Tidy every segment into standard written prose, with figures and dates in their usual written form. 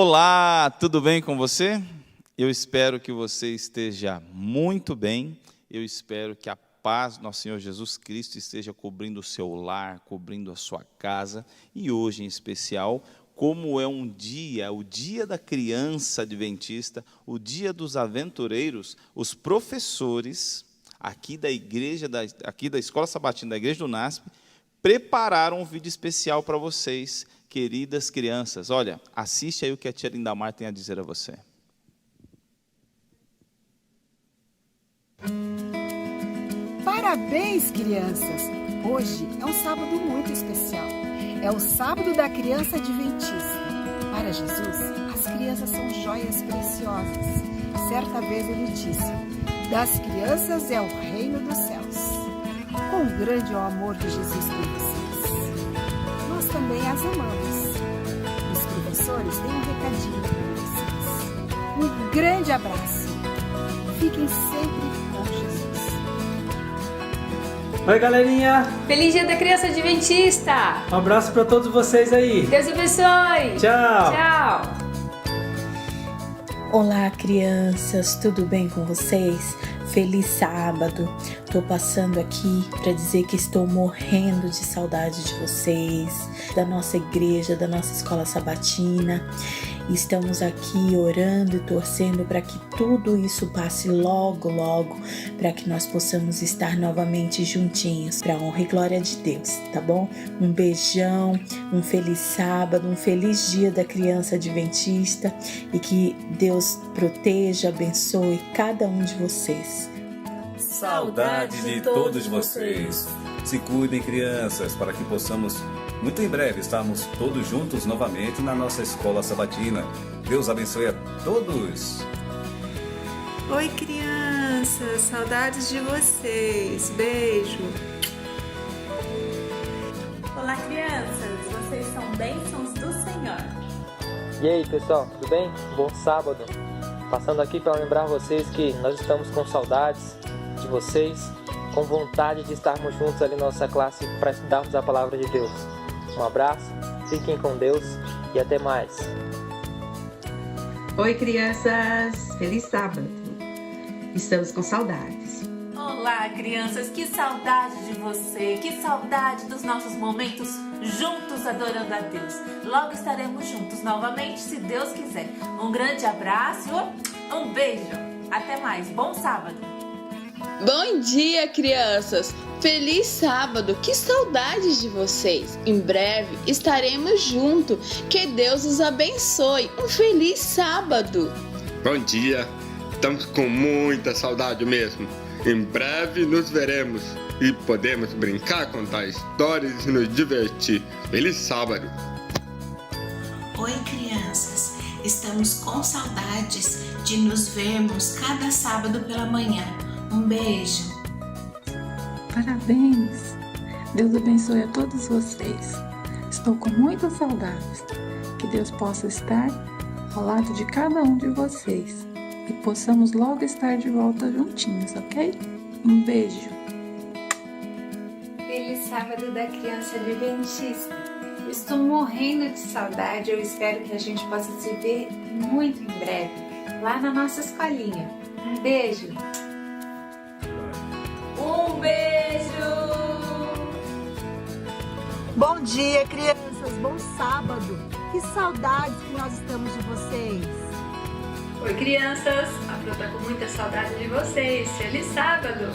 Olá, tudo bem com você? Eu espero que você esteja muito bem. Eu espero que a paz do nosso Senhor Jesus Cristo esteja cobrindo o seu lar, cobrindo a sua casa. E hoje, em especial, como é um dia, o dia da criança adventista, o dia dos aventureiros, os professores aqui da igreja, aqui da Escola Sabatina da Igreja do NASP, prepararam um vídeo especial para vocês, queridas crianças. Olha, assiste aí o que a tia Lindamar tem a dizer a você. Parabéns, crianças! Hoje é um sábado muito especial. É o sábado da criança adventista. Para Jesus, as crianças são joias preciosas. Certa vez ele disse: das crianças é o reino dos céus. Quão grande é o amor de Jesus por vocês. Nós também as amamos. Os professores têm um recadinho para vocês. Um grande abraço. Fiquem sempre com Jesus. Oi, galerinha! Feliz Dia da Criança Adventista! Um abraço para todos vocês aí. Deus abençoe! Tchau! Tchau! Olá, crianças, tudo bem com vocês? Feliz sábado! Tô passando aqui para dizer que estou morrendo de saudade de vocês, da nossa igreja, da nossa escola sabatina. Estamos aqui orando e torcendo para que tudo isso passe logo, logo, para que nós possamos estar novamente juntinhos, para a honra e glória de Deus, tá bom? Um beijão, um feliz sábado, um feliz dia da criança adventista e que Deus proteja, abençoe cada um de vocês. Saudade de todos vocês. Se cuidem, crianças, para que possamos muito em breve estarmos todos juntos novamente na nossa escola sabatina. Deus abençoe a todos. Oi, crianças, saudades de vocês. Beijo. Olá, crianças, vocês são bênçãos do Senhor. E aí, pessoal, tudo bem? Bom sábado. Passando aqui para lembrar vocês que nós estamos com saudades de vocês, com vontade de estarmos juntos ali na nossa classe para estudarmos a palavra de Deus. Um abraço, fiquem com Deus e até mais. Oi, crianças, feliz sábado. Estamos com saudades. Olá, crianças, que saudade de você, que saudade dos nossos momentos juntos adorando a Deus. Logo estaremos juntos novamente, se Deus quiser. Um grande abraço, um beijo, até mais, bom sábado. Bom dia, crianças! Feliz sábado! Que saudades de vocês! Em breve estaremos juntos. Que Deus os abençoe. Um feliz sábado! Bom dia! Estamos com muita saudade mesmo. Em breve nos veremos e podemos brincar, contar histórias e nos divertir. Feliz sábado! Oi, crianças! Estamos com saudades de nos vermos cada sábado pela manhã. Um beijo. Parabéns. Deus abençoe a todos vocês. Estou com muitas saudades. Que Deus possa estar ao lado de cada um de vocês e possamos logo estar de volta juntinhos, ok? Um beijo. Feliz sábado da criança adventista. Eu estou morrendo de saudade. Eu espero que a gente possa se ver muito em breve lá na nossa escolinha. Um beijo. Um beijo! Bom dia, crianças. Bom sábado. Que saudades que nós estamos de vocês. Oi, crianças. A Pro tá com muita saudade de vocês. Feliz sábado!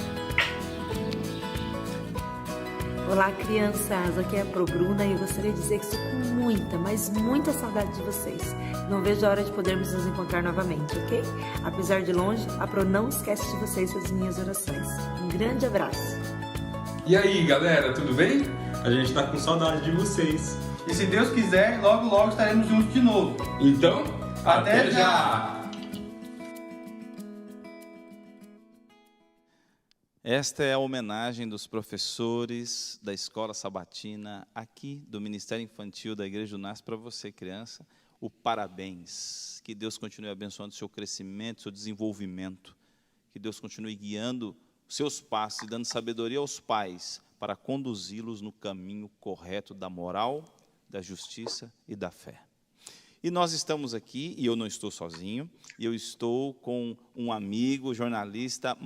Olá, crianças. Aqui é a Pro Bruna e eu gostaria de dizer que estou com muita, mas muita saudade de vocês. Não vejo a hora de podermos nos encontrar novamente, ok? Apesar de longe, a Pro não esquece de vocês nas minhas orações. Um grande abraço. E aí, galera, tudo bem? A gente tá com saudade de vocês. E se Deus quiser, logo logo estaremos juntos de novo. Então, até já! Esta é a homenagem dos professores da Escola Sabatina, aqui do Ministério Infantil da Igreja do NASP, para você, criança, o parabéns. Que Deus continue abençoando o seu crescimento, o seu desenvolvimento. Que Deus continue guiando os seus passos e dando sabedoria aos pais para conduzi-los no caminho correto da moral, da justiça e da fé. E nós estamos aqui, e eu não estou sozinho, eu estou com um amigo, jornalista,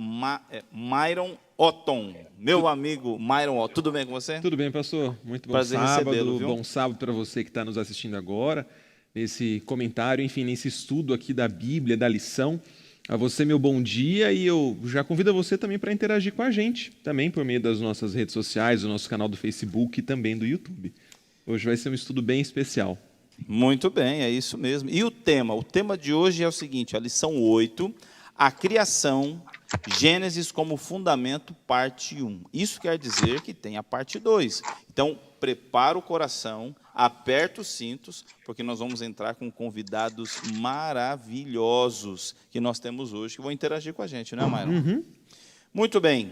Myron Otton. Meu amigo Myron Otton. Tudo bem com você? Tudo bem, pastor. Muito bom Prazer sábado. viu? Bom sábado para você que está nos assistindo agora, nesse comentário, enfim, nesse estudo aqui da Bíblia, da lição. A você, meu bom dia, e eu já convido você também para interagir com a gente, também por meio das nossas redes sociais, do nosso canal do Facebook e também do YouTube. Hoje vai ser um estudo bem especial. Muito bem, é isso mesmo. E o tema de hoje é o seguinte, a lição 8, a criação, Gênesis como fundamento, parte 1. Isso quer dizer que tem a parte 2. Então, prepara o coração, aperta os cintos, porque nós vamos entrar com convidados maravilhosos que nós temos hoje, que vão interagir com a gente, não é, Myron? Uhum. Muito bem.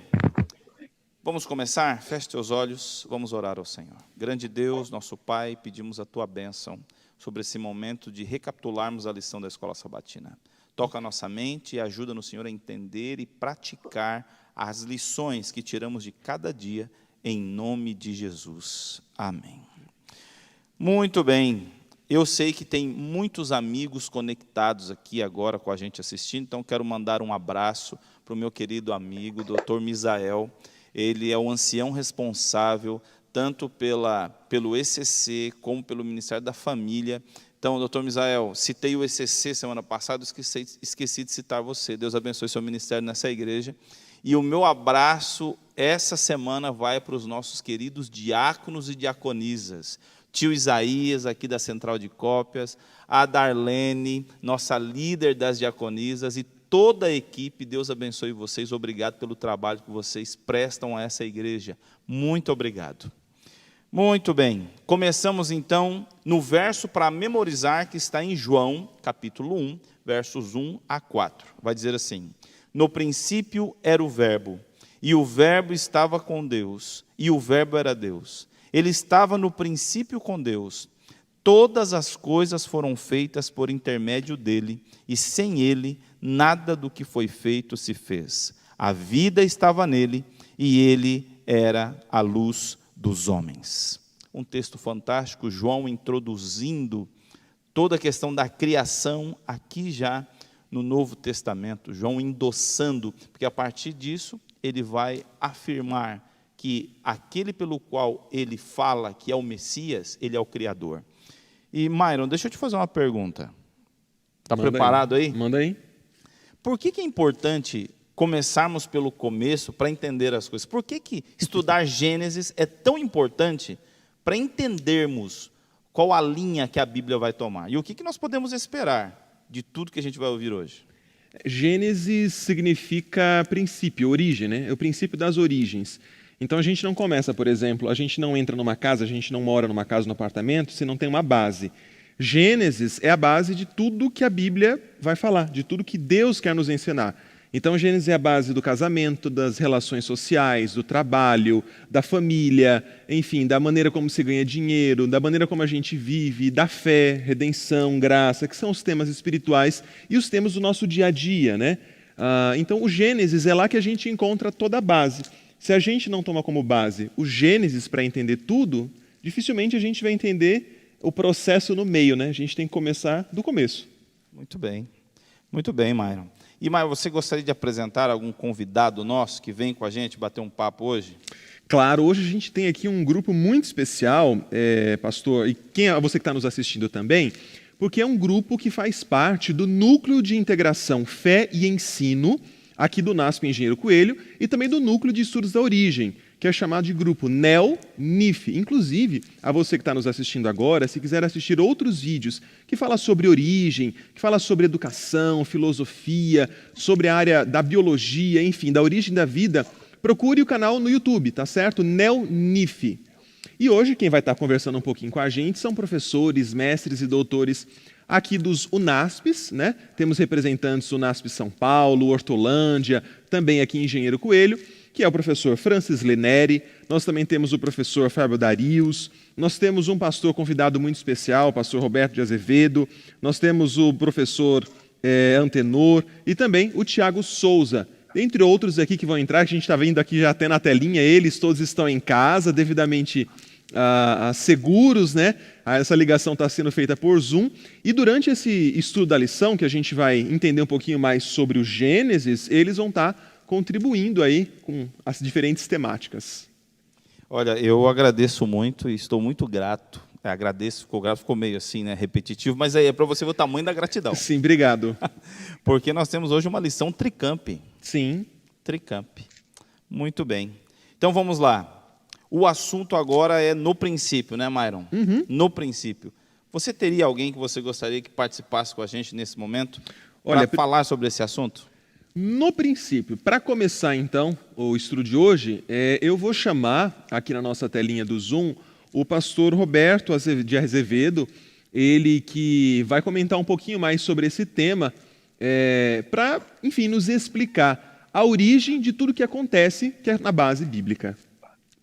Vamos começar? Feche teus olhos, vamos orar ao Senhor. Grande Deus, nosso Pai, pedimos a Tua bênção sobre esse momento de recapitularmos a lição da Escola Sabatina. Toca a nossa mente e ajuda-nos, Senhor, a entender e praticar as lições que tiramos de cada dia, em nome de Jesus. Amém. Muito bem. Eu sei que tem muitos amigos conectados aqui agora com a gente assistindo, então quero mandar um abraço para o meu querido amigo, Dr. Misael. Ele é o ancião responsável tanto pelo ECC como pelo Ministério da Família. Então, doutor Misael, citei o ECC semana passada, esqueci de citar você. Deus abençoe seu ministério nessa igreja. E o meu abraço essa semana vai para os nossos queridos diáconos e diaconisas. Tio Isaías, aqui da Central de Cópias, a Darlene, nossa líder das diaconisas, e toda a equipe. Deus abençoe vocês. Obrigado pelo trabalho que vocês prestam a essa igreja. Muito obrigado. Muito bem, começamos então no verso para memorizar que está em João, capítulo 1, versos 1 a 4. Vai dizer assim: no princípio era o Verbo, e o Verbo estava com Deus, e o Verbo era Deus. Ele estava no princípio com Deus. Todas as coisas foram feitas por intermédio dele, e sem ele, nada do que foi feito se fez. A vida estava nele, e ele era a luz dos homens. Um texto fantástico, João introduzindo toda a questão da criação aqui já no Novo Testamento, João endossando, porque a partir disso ele vai afirmar que aquele pelo qual ele fala que é o Messias, ele é o Criador. E Myron, deixa eu te fazer uma pergunta. Está preparado aí? Manda aí. Por que é importante começarmos pelo começo para entender as coisas? Por que estudar Gênesis é tão importante para entendermos qual a linha que a Bíblia vai tomar? E o que nós podemos esperar de tudo que a gente vai ouvir hoje? Gênesis significa princípio, origem, né? É o princípio das origens. Então a gente não começa, por exemplo, a gente não entra numa casa, a gente não mora numa casa, num apartamento, se não tem uma base. Gênesis é a base de tudo que a Bíblia vai falar, de tudo que Deus quer nos ensinar. Então, Gênesis é a base do casamento, das relações sociais, do trabalho, da família, enfim, da maneira como se ganha dinheiro, da maneira como a gente vive, da fé, redenção, graça, que são os temas espirituais e os temas do nosso dia a dia, né? Então, o Gênesis é lá que a gente encontra toda a base. Se a gente não toma como base o Gênesis para entender tudo, dificilmente a gente vai entender o processo no meio, né? A gente tem que começar do começo. Muito bem, Myron. E, Myron, você gostaria de apresentar algum convidado nosso que vem com a gente bater um papo hoje? Claro, hoje a gente tem aqui um grupo muito especial, pastor, e você que está nos assistindo também, porque é um grupo que faz parte do Núcleo de Integração Fé e Ensino, aqui do NASP Engenheiro Coelho, e também do Núcleo de Estudos da Origem, que é chamado de grupo NEL-NIF. Inclusive, a você que está nos assistindo agora, se quiser assistir outros vídeos que falam sobre origem, que falam sobre educação, filosofia, sobre a área da biologia, enfim, da origem da vida, procure o canal no YouTube, tá certo? NEL-NIF. E hoje quem vai estar conversando um pouquinho com a gente são professores, mestres e doutores aqui dos UNASPs, né? Temos representantes do UNASP São Paulo, Hortolândia, também aqui em Engenheiro Coelho, que é o professor Francis Leneri. Nós também temos o professor Fábio Darius, nós temos um pastor convidado muito especial, o pastor Roberto de Azevedo, nós temos o professor Antenor e também o Tiago Souza, entre outros aqui que vão entrar, que a gente está vendo aqui já até na telinha, eles todos estão em casa, devidamente seguros, né? Essa ligação está sendo feita por Zoom. E durante esse estudo da lição, que a gente vai entender um pouquinho mais sobre o Gênesis, eles vão estar contribuindo aí com as diferentes temáticas. Olha, eu agradeço muito e estou muito grato. Agradeço, ficou meio assim, né, repetitivo, mas aí é para você ver o tamanho da gratidão. Sim, obrigado. Porque nós temos hoje uma lição Tricamp. Sim. Tricamp. Muito bem. Então vamos lá. O assunto agora é no princípio, né, Myron? Uhum. No princípio. Você teria alguém que você gostaria que participasse com a gente nesse momento para falar sobre esse assunto? No princípio, para começar então o estudo de hoje, eu vou chamar aqui na nossa telinha do Zoom o pastor Roberto de Azevedo, ele que vai comentar um pouquinho mais sobre esse tema, para, enfim, nos explicar a origem de tudo que acontece, que é na base bíblica.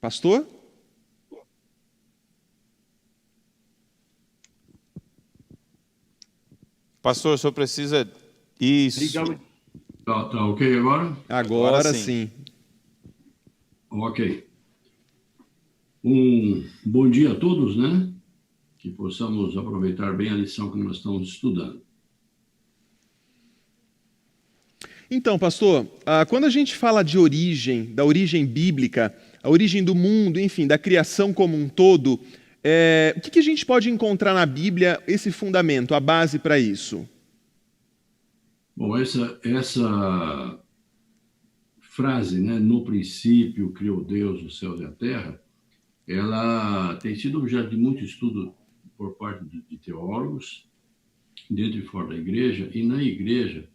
Pastor? Pastor, o senhor precisa... Isso. Tá ok agora? Agora sim. Ok. Um bom dia a todos, né? Que possamos aproveitar bem a lição que nós estamos estudando. Então, pastor, quando a gente fala de origem, da origem bíblica, a origem do mundo, enfim, da criação como um todo, o que a gente pode encontrar na Bíblia, esse fundamento, a base para isso? Bom, essa frase, né, no princípio criou Deus os céus e a terra, ela tem sido objeto de muito estudo por parte de teólogos, dentro e fora da igreja, e na igreja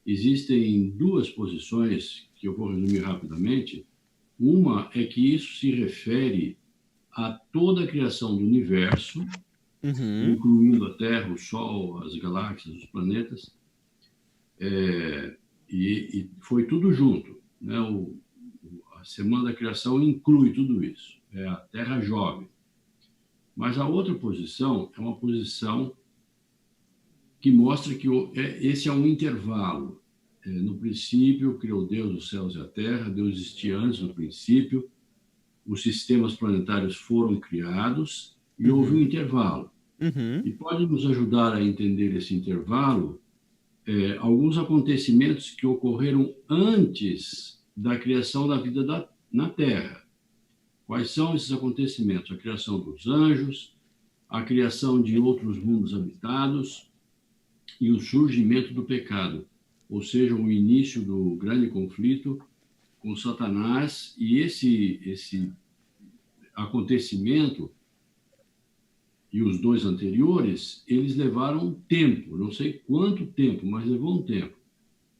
existem duas posições que eu vou resumir rapidamente. Uma é que isso se refere a toda a criação do universo, incluindo a Terra, o Sol, as galáxias, os planetas, e foi tudo junto, né? A Semana da Criação inclui tudo isso, é a Terra jovem. Mas a outra posição é uma posição que mostra que esse é um intervalo. No princípio, criou Deus os céus e a terra, Deus existia antes no princípio, os sistemas planetários foram criados e houve um intervalo. E pode nos ajudar a entender esse intervalo alguns acontecimentos que ocorreram antes da criação da vida na Terra. Quais são esses acontecimentos? A criação dos anjos, a criação de outros mundos habitados e o surgimento do pecado, ou seja, o início do grande conflito com Satanás. E esse acontecimento e os dois anteriores, eles levaram tempo, não sei quanto tempo, mas levou um tempo.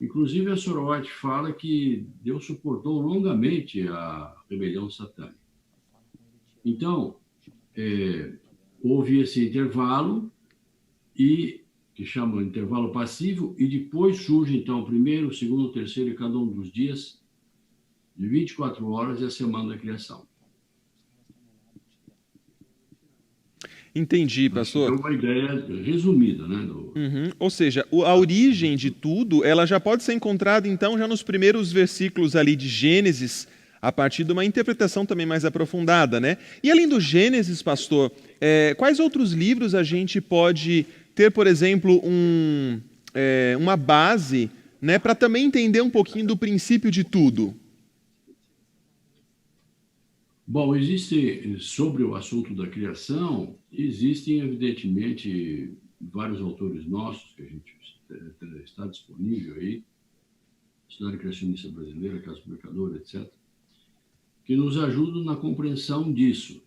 Inclusive, a Sora White fala que Deus suportou longamente a rebelião satânica. Então, houve esse intervalo, que chama intervalo passivo, e depois surge, então, o primeiro, o segundo, o terceiro e cada um dos dias, de 24 horas, é a Semana da Criação. Entendi, pastor. É uma ideia resumida, né? Ou seja, a origem de tudo, ela já pode ser encontrada, então, já nos primeiros versículos ali de Gênesis, a partir de uma interpretação também mais aprofundada, né? E além do Gênesis, pastor, quais outros livros a gente pode ter, por exemplo, uma base, né, para também entender um pouquinho do princípio de tudo? Bom, sobre o assunto da criação, existem, evidentemente, vários autores nossos que a gente está disponível aí, Sociedade Criacionista Brasileira, Casa Publicadora, etc., que nos ajudam na compreensão disso.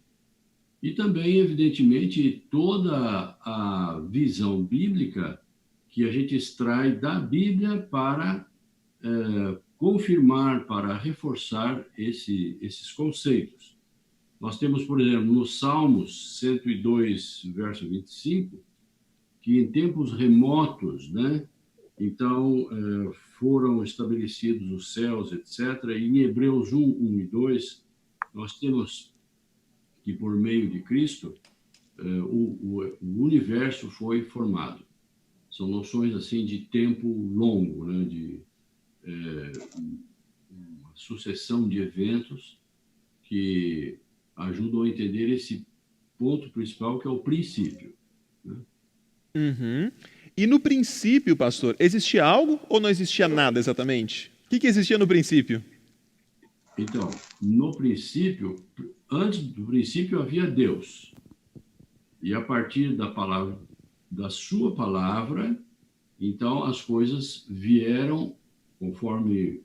E também, evidentemente, toda a visão bíblica que a gente extrai da Bíblia para confirmar, para reforçar esses conceitos. Nós temos, por exemplo, no Salmos 102, verso 25, que em tempos remotos, né, então, foram estabelecidos os céus, etc. E em Hebreus 1, 1 e 2, nós temos que, por meio de Cristo, o universo foi formado. São noções assim de tempo longo, né, de uma sucessão de eventos que ajudam a entender esse ponto principal, que é o princípio. Né? Uhum. E no princípio, pastor, existia algo ou não existia nada exatamente? O que existia no princípio? Então, no princípio, antes do princípio havia Deus. E a partir da palavra, da sua palavra, então as coisas vieram conforme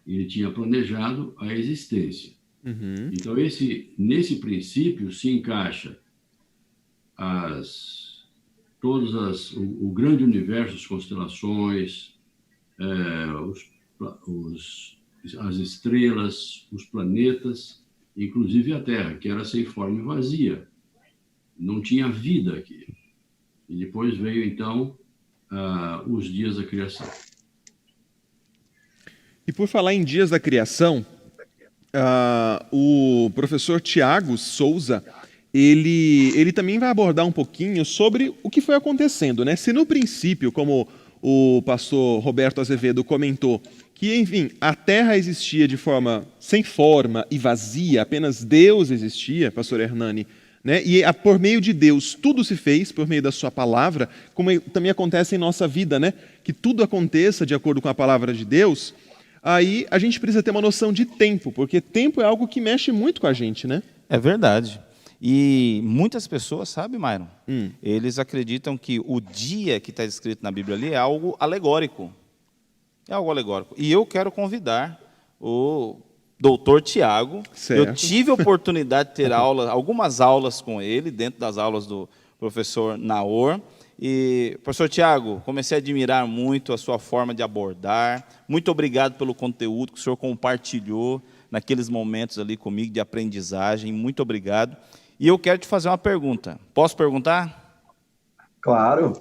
ele tinha planejado a existência. Uhum. Então, nesse princípio se encaixa o grande universo, as constelações, as estrelas, os planetas, inclusive a Terra, que era sem forma e vazia. Não tinha vida aqui. E depois veio, então, os dias da criação. E por falar em dias da criação, o professor Tiago Souza, ele também vai abordar um pouquinho sobre o que foi acontecendo, né? Se no princípio, como o pastor Roberto Azevedo comentou, que, enfim, a Terra existia de forma sem forma e vazia, apenas Deus existia, pastor Hernani, né? E por meio de Deus tudo se fez, por meio da sua palavra, como também acontece em nossa vida, né? Que tudo aconteça de acordo com a palavra de Deus. Aí a gente precisa ter uma noção de tempo, porque tempo é algo que mexe muito com a gente, né? É verdade. E muitas pessoas, sabe, Myron? Eles acreditam que o dia que está escrito na Bíblia ali é algo alegórico. É algo alegórico. E eu quero convidar o doutor Tiago. Eu tive a oportunidade de ter algumas aulas com ele, dentro das aulas do professor Naor. E, professor Tiago, comecei a admirar muito a sua forma de abordar. Muito obrigado pelo conteúdo que o senhor compartilhou naqueles momentos ali comigo de aprendizagem. Muito obrigado. E eu quero te fazer uma pergunta. Posso perguntar? Claro.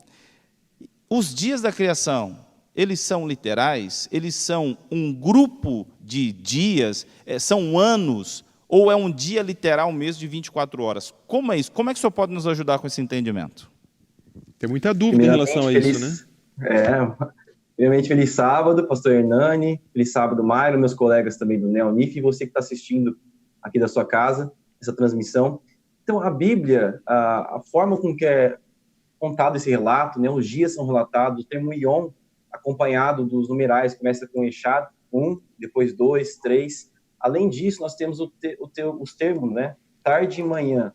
Os dias da criação, eles são literais? Eles são um grupo de dias? São anos? Ou é um dia literal mesmo de 24 horas? Como é isso? Como é que o senhor pode nos ajudar com esse entendimento? Tem muita dúvida em relação a isso, né? Primeiramente, feliz sábado, pastor Hernani. Feliz sábado, Myron, meus colegas também do Neonif, e você que está assistindo aqui da sua casa, essa transmissão. Então, a Bíblia, a forma com que é contado esse relato, né, os dias são relatados, o termo Yom, acompanhado dos numerais, começa com Echad, 1, depois 2, 3. Além disso, nós temos os termos, né, tarde e manhã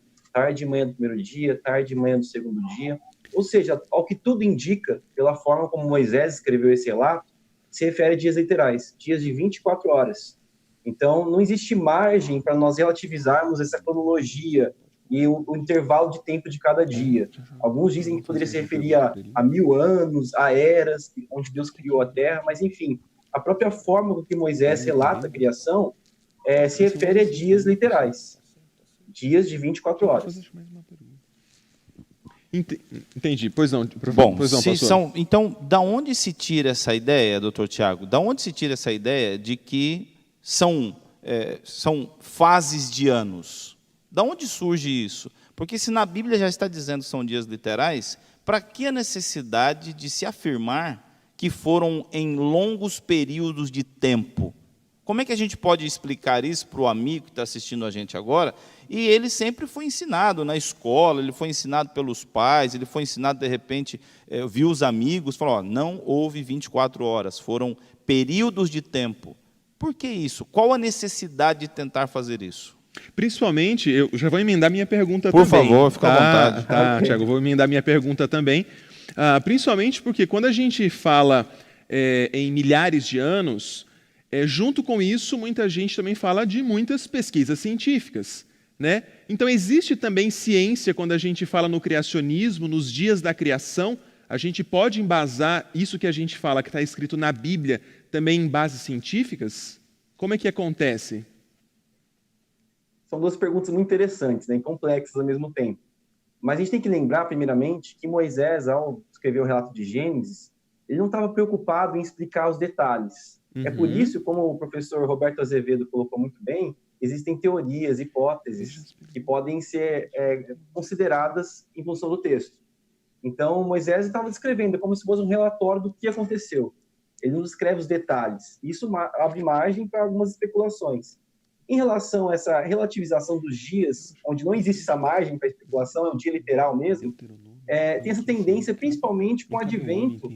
do primeiro dia, tarde e manhã do segundo dia. Ou seja, ao que tudo indica, pela forma como Moisés escreveu esse relato, se refere a dias literais, dias de 24 horas. Então, não existe margem para nós relativizarmos essa cronologia e o intervalo de tempo de cada dia. Alguns dizem que poderia se referir a 1000 anos, a eras, onde Deus criou a terra, mas, enfim, a própria forma com que Moisés relata a criação se refere a dias literais, dias de 24 horas. Entendi. Pois não, Bom, pastor. então, da onde se tira essa ideia, doutor Tiago? Da onde se tira essa ideia de que são fases de anos? Da onde surge isso? Porque se na Bíblia já está dizendo que são dias literais, para que a necessidade de se afirmar que foram em longos períodos de tempo? Como é que a gente pode explicar isso para o amigo que está assistindo a gente agora? E ele sempre foi ensinado na escola, ele foi ensinado pelos pais, ele foi ensinado, de repente, viu os amigos, falou, não houve 24 horas, foram períodos de tempo. Por que isso? Qual a necessidade de tentar fazer isso? Principalmente, eu já vou emendar minha pergunta também. Por favor, fica à vontade. Tá, Tiago, vou emendar minha pergunta também. Principalmente porque quando a gente fala em milhares de anos, junto com isso, muita gente também fala de muitas pesquisas científicas, né? Então, existe também ciência quando a gente fala no criacionismo, nos dias da criação. A gente pode embasar isso que a gente fala, que está escrito na Bíblia, também em bases científicas? Como é que acontece? São duas perguntas muito interessantes, né, e complexas ao mesmo tempo. Mas a gente tem que lembrar, primeiramente, que Moisés, ao escrever o relato de Gênesis, ele não estava preocupado em explicar os detalhes. É por isso, como o professor Roberto Azevedo colocou muito bem, existem teorias, hipóteses que podem ser consideradas em função do texto. Então, Moisés estava descrevendo como se fosse um relatório do que aconteceu. Ele não descreve os detalhes. Isso abre margem para algumas especulações. em relação a essa relativização dos dias, onde não existe essa margem para especulação, é um dia literal mesmo, tem essa tendência principalmente com o advento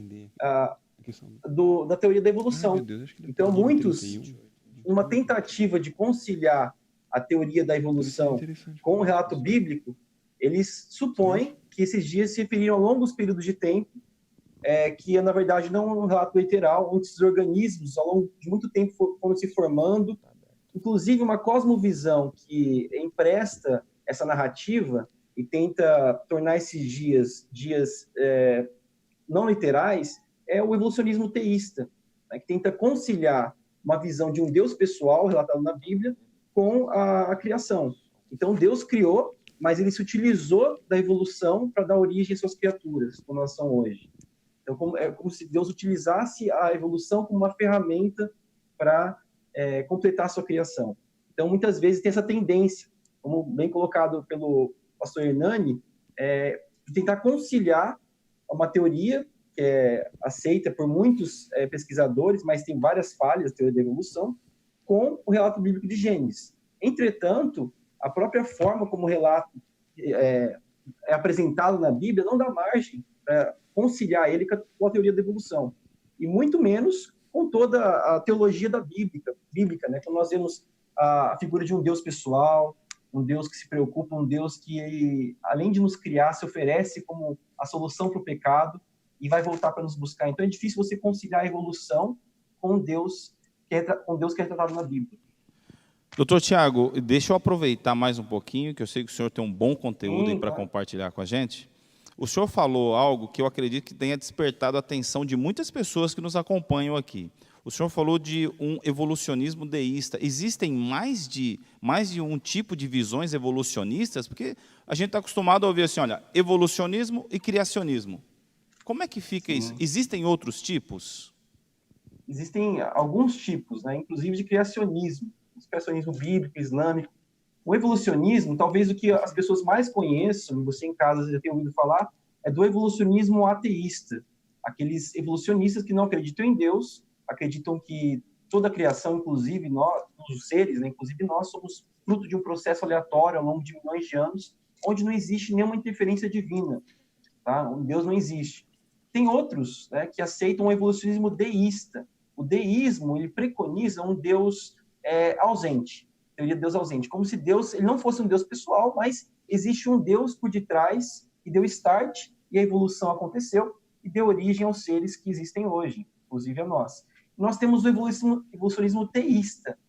da teoria da evolução. Então, muitos, numa tentativa de conciliar a teoria da evolução com o relato bíblico, eles supõem que esses dias se referiam a longos períodos de tempo, que na verdade não é um relato literal, onde esses organismos, ao longo de muito tempo, foram se formando. Inclusive, uma cosmovisão que empresta essa narrativa e tenta tornar esses dias não literais é o evolucionismo teísta, né, que tenta conciliar uma visão de um Deus pessoal, relatado na Bíblia, com a criação. Então, Deus criou, mas ele se utilizou da evolução para dar origem às suas criaturas, como elas são hoje. Então, é como se Deus utilizasse a evolução como uma ferramenta para completar a sua criação. Então, muitas vezes tem essa tendência, como bem colocado pelo pastor Hernani, de tentar conciliar uma teoria que é aceita por muitos pesquisadores, mas tem várias falhas, a teoria da evolução, com o relato bíblico de Gênesis. Entretanto, a própria forma como o relato é apresentado na Bíblia não dá margem para conciliar ele com a teoria da evolução, e muito menos com toda a teologia da bíblica, né? Quando nós vemos a figura de um Deus pessoal, um Deus que se preocupa, um Deus que, além de nos criar, se oferece como a solução para o pecado e vai voltar para nos buscar. Então é difícil você conciliar a evolução com Deus que é tratado na Bíblia. Doutor Tiago, deixa eu aproveitar mais um pouquinho, que eu sei que o senhor tem um bom conteúdo aí para compartilhar com a gente. O senhor falou algo que eu acredito que tenha despertado a atenção de muitas pessoas que nos acompanham aqui. O senhor falou de um evolucionismo deísta. Existem mais de um tipo de visões evolucionistas? Porque a gente está acostumado a ouvir assim, olha, evolucionismo e criacionismo. Como é que fica isso? Existem outros tipos? Existem alguns tipos, né, inclusive de criacionismo. O criacionismo bíblico, islâmico. O evolucionismo, talvez o que as pessoas mais conheçam, e você em casa já tem ouvido falar, é do evolucionismo ateísta. Aqueles evolucionistas que não acreditam em Deus, acreditam que toda a criação, inclusive nós, os seres, né, inclusive nós, somos fruto de um processo aleatório ao longo de milhões de anos, onde não existe nenhuma interferência divina, tá? Onde Deus não existe. Tem outros, né, que aceitam o evolucionismo deísta. O deísmo, ele preconiza um Deus ausente, teoria de Deus ausente, como se Deus ele não fosse um Deus pessoal, mas existe um Deus por detrás que deu start e a evolução aconteceu e deu origem aos seres que existem hoje, inclusive a nós. Nós temos o evolucionismo teísta,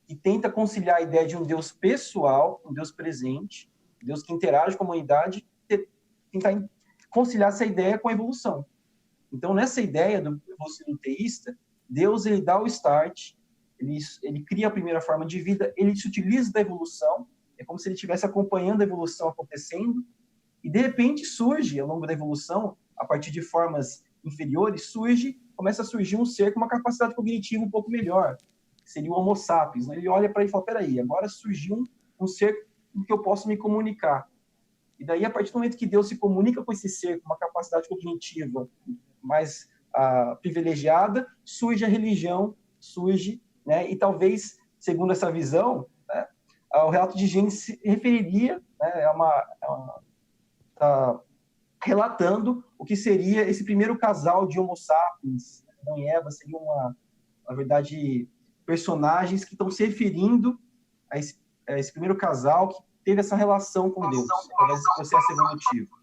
que tenta conciliar a ideia de um Deus pessoal, um Deus presente, um Deus que interage com a humanidade, tentar conciliar essa ideia com a evolução. Então, nessa ideia do evolucionismo teísta, Deus ele dá o start, ele cria a primeira forma de vida, ele se utiliza da evolução, é como se ele estivesse acompanhando a evolução acontecendo, e de repente surge, ao longo da evolução, a partir de formas inferiores, começa a surgir um ser com uma capacidade cognitiva um pouco melhor, que seria o Homo sapiens. Ele olha para ele e fala, peraí, agora surgiu um ser com que eu posso me comunicar. E daí, a partir do momento que Deus se comunica com esse ser com uma capacidade cognitiva mais privilegiada, surge a religião, né, e talvez, segundo essa visão, né, o relato de Gênesis se referiria, né, tá relatando o que seria esse primeiro casal de Homo sapiens, Adão e Eva, seriam, na verdade, personagens que estão se referindo a esse primeiro casal que teve essa relação com Deus, através desse processo evolutivo.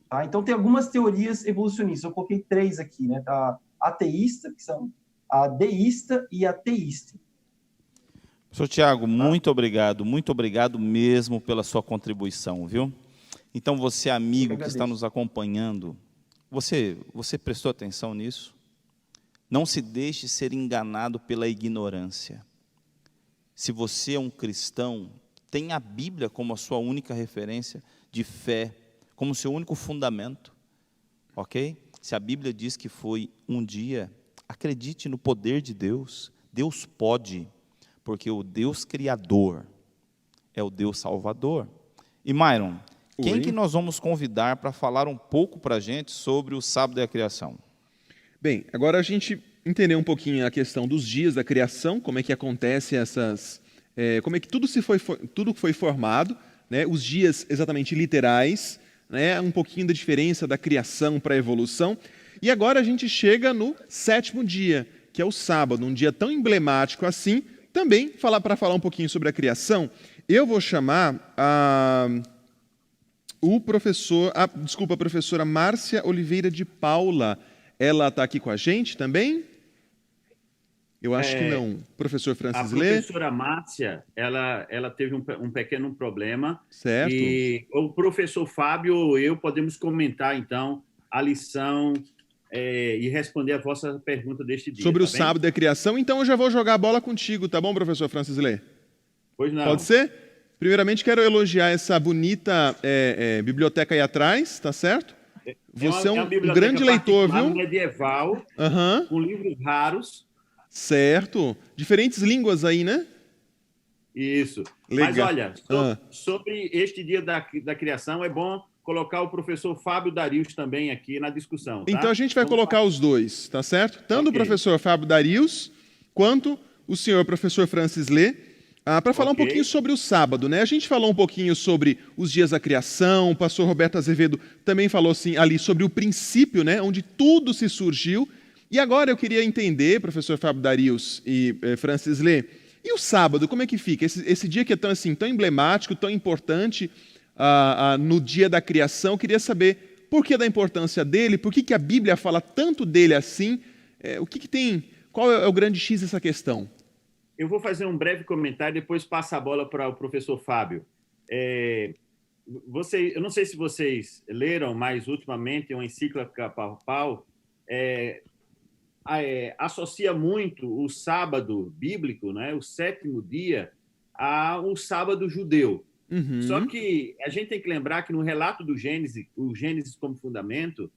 Tá? Então, tem algumas teorias evolucionistas, eu coloquei 3 aqui, né, da ateísta, que são a deísta e a teísta. Professor Tiago, muito obrigado mesmo pela sua contribuição, viu? Então, você, amigo que está nos acompanhando, você prestou atenção nisso? Não se deixe ser enganado pela ignorância. Se você é um cristão, tem a Bíblia como a sua única referência de fé, como seu único fundamento, ok? Se a Bíblia diz que foi um dia, acredite no poder de Deus. Deus pode, porque o Deus Criador é o Deus Salvador. E Myron, quem que nós vamos convidar para falar um pouco para a gente sobre o sábado e a criação? Bem, agora a gente entender um pouquinho a questão dos dias da criação, como é que acontecem essas como é que tudo foi formado, né? Os dias exatamente literais, né? Um pouquinho da diferença da criação para a evolução. E agora a gente chega no 7º dia, que é o sábado, um dia tão emblemático assim. Também, para falar um pouquinho sobre a criação, eu vou chamar a professora Márcia Oliveira de Paula. Ela está aqui com a gente também? Eu acho que não. Professor Francis Lê? A professora Márcia, ela teve um pequeno problema. Certo. E o professor Fábio ou eu podemos comentar, então, a lição e responder a vossa pergunta deste dia. Sobre o sábado da criação. Então, eu já vou jogar a bola contigo, tá bom, professor Francis Lê? Pois não. Pode ser? Primeiramente, quero elogiar essa bonita biblioteca aí atrás, tá certo? Você é um grande leitor, viu? Medieval, com livros raros. Certo. Diferentes línguas aí, né? Isso. Legal. Mas olha, sobre este dia da criação, é bom colocar o professor Fábio Darius também aqui na discussão. Tá? Então a gente vai colocar os dois, tá certo? Tanto o professor Fábio Darius quanto o senhor professor Francis Lê, para falar um pouquinho sobre o sábado, né? A gente falou um pouquinho sobre os dias da criação, o pastor Roberto Azevedo também falou assim, ali sobre o princípio, né? Onde tudo se surgiu. E agora eu queria entender, professor Fábio Darius e Francis Lê, e o sábado, como é que fica? Esse dia que é tão emblemático, tão importante no dia da criação, eu queria saber por que da importância dele, por que a Bíblia fala tanto dele assim, o que tem, qual é o grande X dessa questão? Eu vou fazer um breve comentário, depois passo a bola para o professor Fábio. Eu não sei se vocês leram, mas ultimamente uma encíclica papal associa muito o sábado bíblico, né, o 7º dia, ao sábado judeu. Só que a gente tem que lembrar que no relato do Gênesis, o Gênesis como fundamento,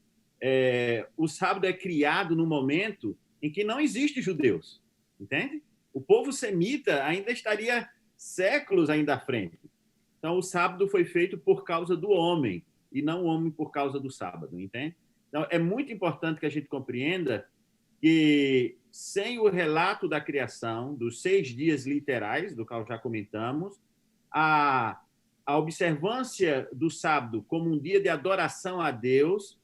o sábado é criado no momento em que não existe judeus, entende? O povo semita ainda estaria séculos ainda à frente. Então, o sábado foi feito por causa do homem, e não o homem por causa do sábado, entende? Então, é muito importante que a gente compreenda que, sem o relato da criação, dos 6 dias literais, do qual já comentamos, a observância do sábado como um dia de adoração a Deus,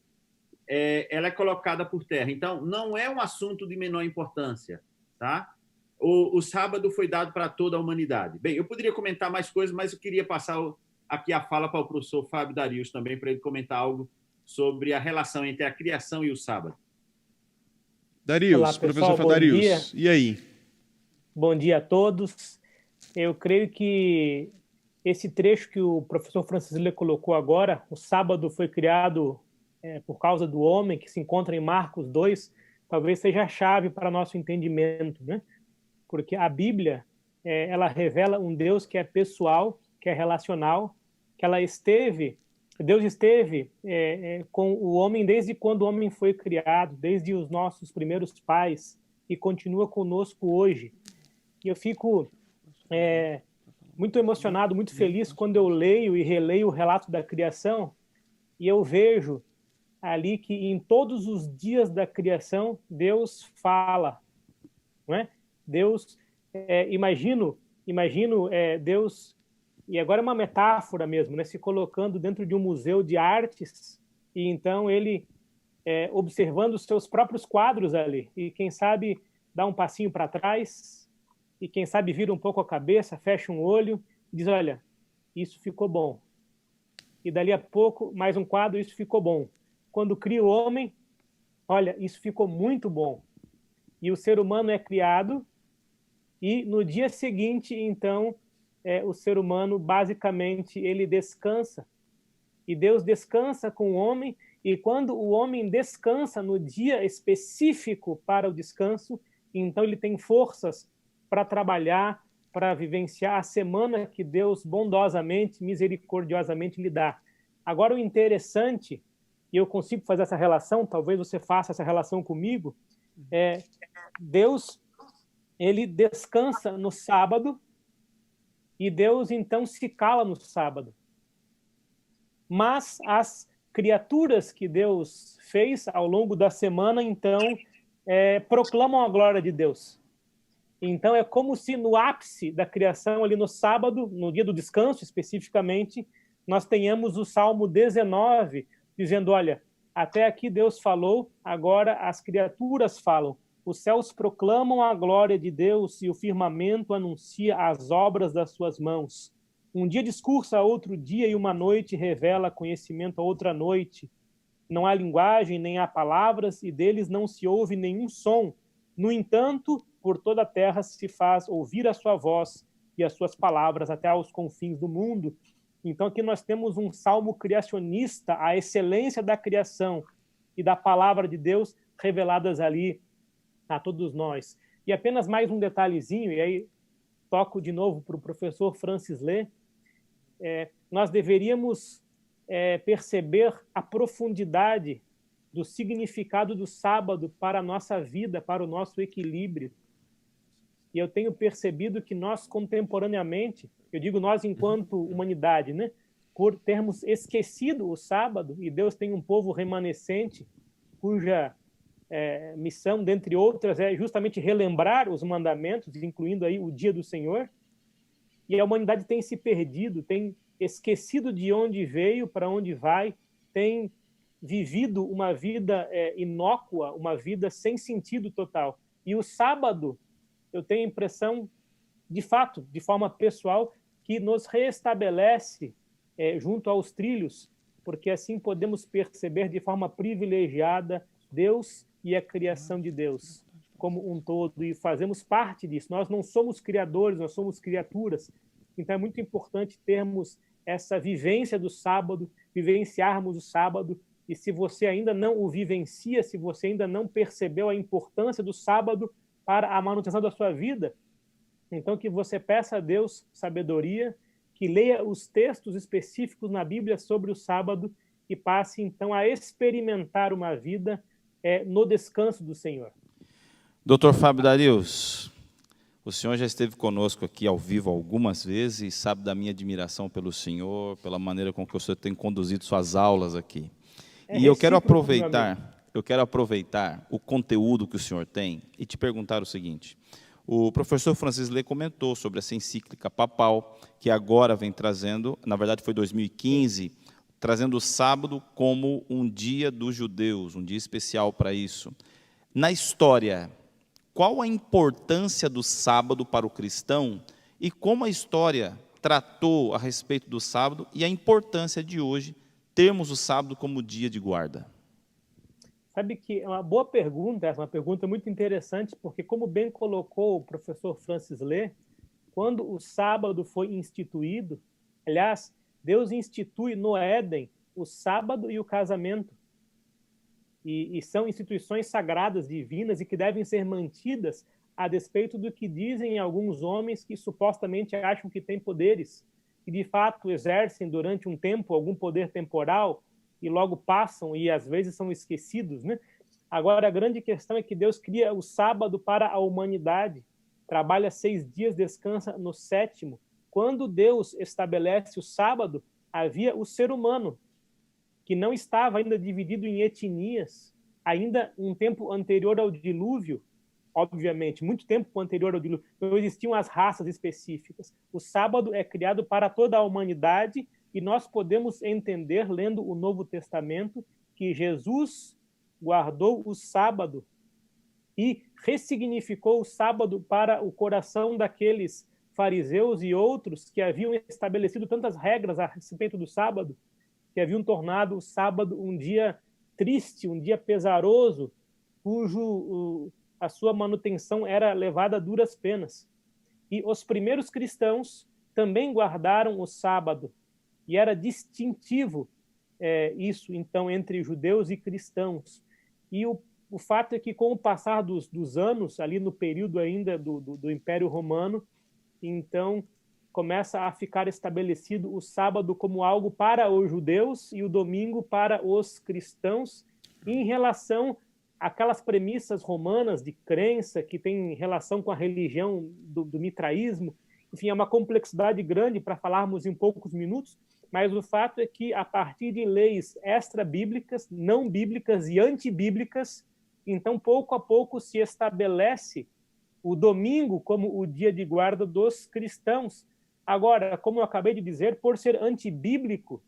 ela é colocada por terra. Então, não é um assunto de menor importância, tá? O sábado foi dado para toda a humanidade. Bem, eu poderia comentar mais coisas, mas eu queria passar aqui a fala para o professor Fábio Darius também, para ele comentar algo sobre a relação entre a criação e o sábado. Darius, olá, pessoal, professor Fábio Darius, e aí? Bom dia a todos. Eu creio que esse trecho que o professor Francis Lê colocou agora, o sábado foi criado por causa do homem, que se encontra em Marcos 2, talvez seja a chave para nosso entendimento, né? Porque a Bíblia, ela revela um Deus que é pessoal, que é relacional, que Deus esteve com o homem desde quando o homem foi criado, desde os nossos primeiros pais, e continua conosco hoje. E eu fico muito emocionado, muito feliz quando eu leio e releio o relato da criação, e eu vejo ali que em todos os dias da criação Deus fala, não é? Deus, imagino Deus, e agora é uma metáfora mesmo, né, se colocando dentro de um museu de artes, e então ele observando os seus próprios quadros ali, e quem sabe dá um passinho para trás, e quem sabe vira um pouco a cabeça, fecha um olho, e diz, olha, isso ficou bom. E dali a pouco, mais um quadro, isso ficou bom. Quando cria o homem, olha, isso ficou muito bom. E o ser humano é criado, e no dia seguinte, então, o ser humano, basicamente, ele descansa. E Deus descansa com o homem, e quando o homem descansa no dia específico para o descanso, então ele tem forças para trabalhar, para vivenciar a semana que Deus bondosamente, misericordiosamente lhe dá. Agora, o interessante, e eu consigo fazer essa relação, talvez você faça essa relação comigo, Deus, ele descansa no sábado, e Deus, então, se cala no sábado. Mas as criaturas que Deus fez ao longo da semana, então, proclamam a glória de Deus. Então, é como se no ápice da criação, ali no sábado, no dia do descanso especificamente, nós tenhamos o Salmo 19, dizendo, olha, até aqui Deus falou, agora as criaturas falam. Os céus proclamam a glória de Deus e o firmamento anuncia as obras das suas mãos. Um dia discursa a outro dia e uma noite revela conhecimento a outra noite. Não há linguagem, nem há palavras, e deles não se ouve nenhum som. No entanto, por toda a terra se faz ouvir a sua voz e as suas palavras até aos confins do mundo. Então, aqui nós temos um salmo criacionista, a excelência da criação e da palavra de Deus reveladas ali a todos nós. E apenas mais um detalhezinho, e aí toco de novo para o professor Francis Lê, nós deveríamos perceber a profundidade do significado do sábado para a nossa vida, para o nosso equilíbrio. E eu tenho percebido que nós, contemporaneamente, eu digo nós enquanto humanidade, né, por termos esquecido o sábado, e Deus tem um povo remanescente, cuja missão, dentre outras, é justamente relembrar os mandamentos, incluindo aí o dia do Senhor, e a humanidade tem se perdido, tem esquecido de onde veio, para onde vai, tem vivido uma vida inócua, uma vida sem sentido total. E o sábado, eu tenho a impressão, de fato, de forma pessoal, que nos reestabelece junto aos trilhos, porque assim podemos perceber de forma privilegiada Deus e a criação de Deus como um todo, e fazemos parte disso. Nós não somos criadores, nós somos criaturas. Então é muito importante termos essa vivência do sábado, vivenciarmos o sábado, e se você ainda não o vivencia, se você ainda não percebeu a importância do sábado para a manutenção da sua vida, então que você peça a Deus sabedoria, que leia os textos específicos na Bíblia sobre o sábado e passe então a experimentar uma vida no descanso do Senhor. Dr. Fábio Darius, o senhor já esteve conosco aqui ao vivo algumas vezes e sabe da minha admiração pelo senhor, pela maneira com que o senhor tem conduzido suas aulas aqui. E eu quero aproveitar o conteúdo que o senhor tem e te perguntar o seguinte. O professor Francis Lê comentou sobre essa encíclica papal, que agora vem trazendo, na verdade foi 2015, trazendo o sábado como um dia dos judeus, um dia especial para isso. Na história, qual a importância do sábado para o cristão e como a história tratou a respeito do sábado e a importância de hoje termos o sábado como dia de guarda? Sabe que é uma boa pergunta, essa é uma pergunta muito interessante, porque como bem colocou o professor Francis Lê, quando o sábado foi instituído, aliás, Deus institui no Éden o sábado e o casamento, e são instituições sagradas, divinas, e que devem ser mantidas a despeito do que dizem alguns homens que supostamente acham que têm poderes, e de fato exercem durante um tempo algum poder temporal, e logo passam e às vezes são esquecidos, né? Agora, a grande questão é que Deus cria o sábado para a humanidade, trabalha 6 dias, descansa no 7º. Quando Deus estabelece o sábado, havia o ser humano, que não estava ainda dividido em etnias, ainda um tempo anterior ao dilúvio, obviamente, muito tempo anterior ao dilúvio, não existiam as raças específicas. O sábado é criado para toda a humanidade, e nós podemos entender, lendo o Novo Testamento, que Jesus guardou o sábado e ressignificou o sábado para o coração daqueles fariseus e outros que haviam estabelecido tantas regras a respeito do sábado, que haviam tornado o sábado um dia triste, um dia pesaroso, a sua manutenção era levada a duras penas. E os primeiros cristãos também guardaram o sábado, e era distintivo isso, então, entre judeus e cristãos. E o fato é que, com o passar dos anos, ali no período ainda do Império Romano, então começa a ficar estabelecido o sábado como algo para os judeus e o domingo para os cristãos, em relação àquelas premissas romanas de crença que tem relação com a religião do mitraísmo. Enfim, é uma complexidade grande para falarmos em poucos minutos, mas o fato é que, a partir de leis extra-bíblicas, não bíblicas e antibíblicas, então, pouco a pouco, se estabelece o domingo como o dia de guarda dos cristãos. Agora, como eu acabei de dizer, por ser antibíblico,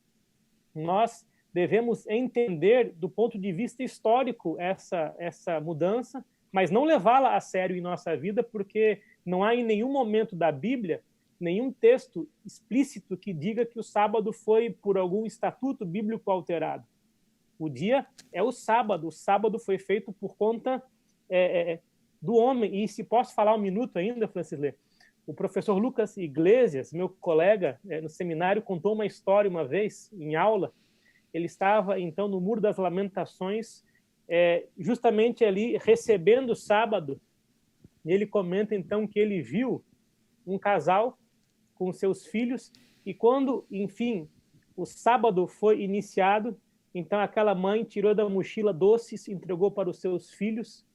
nós devemos entender do ponto de vista histórico essa mudança, mas não levá-la a sério em nossa vida, porque não há em nenhum momento da Bíblia nenhum texto explícito que diga que o sábado foi por algum estatuto bíblico alterado. O dia é o sábado foi feito por conta do homem. E se posso falar um minuto ainda, Francislê, o professor Lucas Iglesias, meu colega no seminário, contou uma história uma vez, em aula. Ele estava, então, no Muro das Lamentações, justamente ali, recebendo o sábado. E ele comenta, então, que ele viu um casal com seus filhos, e quando, enfim, o sábado foi iniciado, então aquela mãe tirou da mochila doces, entregou para os seus filhos,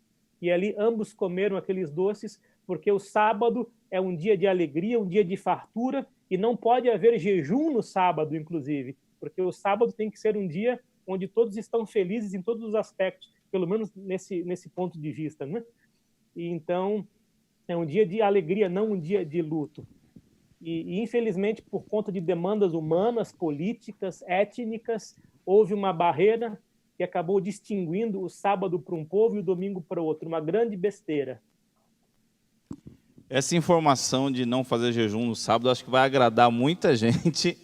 e ali ambos comeram aqueles doces, porque o sábado é um dia de alegria, um dia de fartura, e não pode haver jejum no sábado, inclusive, porque o sábado tem que ser um dia onde todos estão felizes em todos os aspectos, pelo menos nesse ponto de vista, né? E então, é um dia de alegria, não um dia de luto. E infelizmente, por conta de demandas humanas, políticas, étnicas, houve uma barreira que acabou distinguindo o sábado para um povo e o domingo para o outro. Uma grande besteira. Essa informação de não fazer jejum no sábado, acho que vai agradar muita gente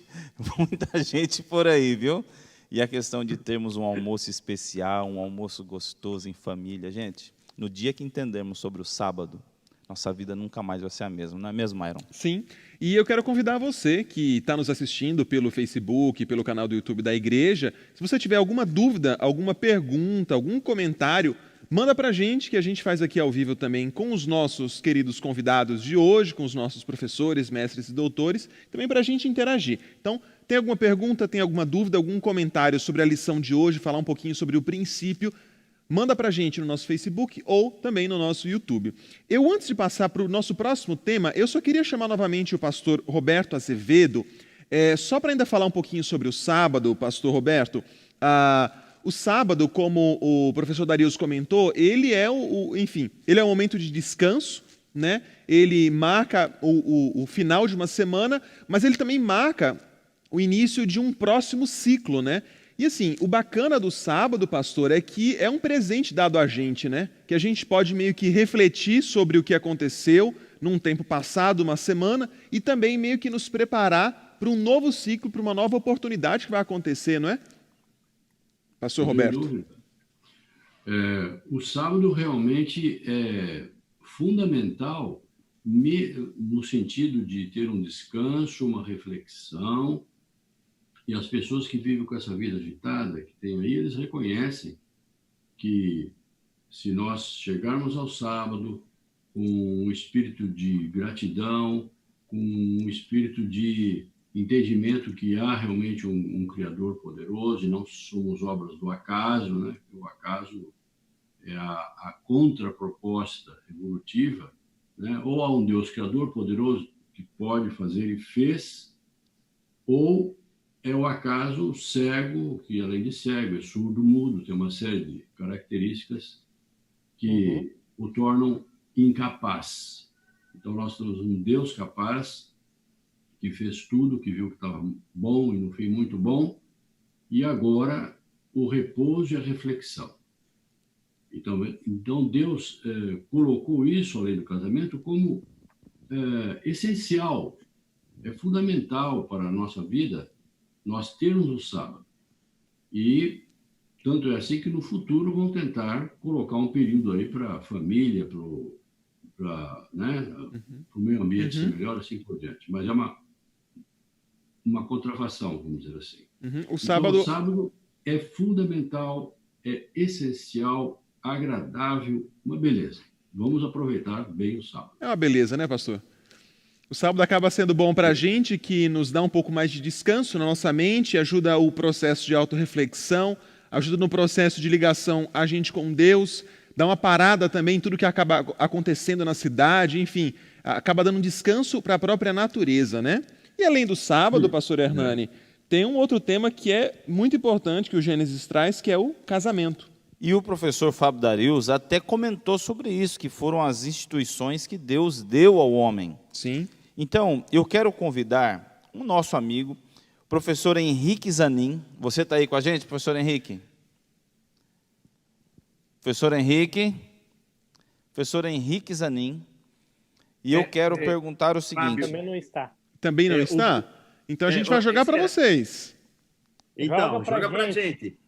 por aí, viu? E a questão de termos um almoço especial, um almoço gostoso em família. Gente, no dia que entendermos sobre o sábado, nossa vida nunca mais vai ser a mesma, não é mesmo, Myron? Sim, e eu quero convidar você que está nos assistindo pelo Facebook, pelo canal do YouTube da igreja, se você tiver alguma dúvida, alguma pergunta, algum comentário, manda para a gente, que a gente faz aqui ao vivo também com os nossos queridos convidados de hoje, com os nossos professores, mestres e doutores, também para a gente interagir. Então, tem alguma pergunta, tem alguma dúvida, algum comentário sobre a lição de hoje, falar um pouquinho sobre o princípio, manda para a gente no nosso Facebook ou também no nosso YouTube. Eu, antes de passar para o nosso próximo tema, eu só queria chamar novamente o pastor Roberto Azevedo, só para ainda falar um pouquinho sobre o sábado, pastor Roberto. O sábado, como o professor Darius comentou, ele é ele é um momento de descanso, né? Ele marca o final de uma semana, mas ele também marca o início de um próximo ciclo, né? E assim, o bacana do sábado, pastor, é que é um presente dado a gente, né? Que a gente pode meio que refletir sobre o que aconteceu num tempo passado, uma semana, e também meio que nos preparar para um novo ciclo, para uma nova oportunidade que vai acontecer, não é? Pastor Roberto. O sábado realmente é fundamental no sentido de ter um descanso, uma reflexão. E as pessoas que vivem com essa vida agitada que tem aí, eles reconhecem que se nós chegarmos ao sábado com um espírito de gratidão, com um espírito de entendimento que há realmente um Criador poderoso e não somos obras do acaso, né? O acaso é a contraproposta evolutiva, né? Ou há um Deus Criador poderoso que pode fazer e fez, ou é o acaso cego, que além de cego, é surdo, mudo, tem uma série de características que o tornam incapaz. Então, nós temos um Deus capaz, que fez tudo, que viu que estava bom e no fim muito bom, e agora o repouso e a reflexão. Então Deus colocou isso, além do casamento, como essencial, é fundamental para a nossa vida, nós termos o sábado. E tanto é assim que no futuro vão tentar colocar um período aí para a família, para o meio ambiente ser melhor, assim por diante. Mas é uma contrafação, vamos dizer assim. O sábado... Então, o sábado é fundamental, é essencial, agradável, uma beleza. Vamos aproveitar bem o sábado. É uma beleza, né, pastor? O sábado acaba sendo bom para a gente, que nos dá um pouco mais de descanso na nossa mente, ajuda o processo de autorreflexão, ajuda no processo de ligação a gente com Deus, dá uma parada também em tudo que acaba acontecendo na cidade, enfim, acaba dando um descanso para a própria natureza, né? E além do sábado, pastor Hernani, tem um outro tema que é muito importante que o Gênesis traz, que é o casamento, E o professor Fábio Darius até comentou sobre isso, que foram as instituições que Deus deu ao homem. Sim. Então, eu quero convidar o nosso amigo, professor Henrique Zanin. Você está aí com a gente, professor Henrique? Professor Henrique Zanin. E eu quero perguntar o seguinte... Também não está. Também não está? Então a gente vai jogar para vocês. Então, joga para a gente.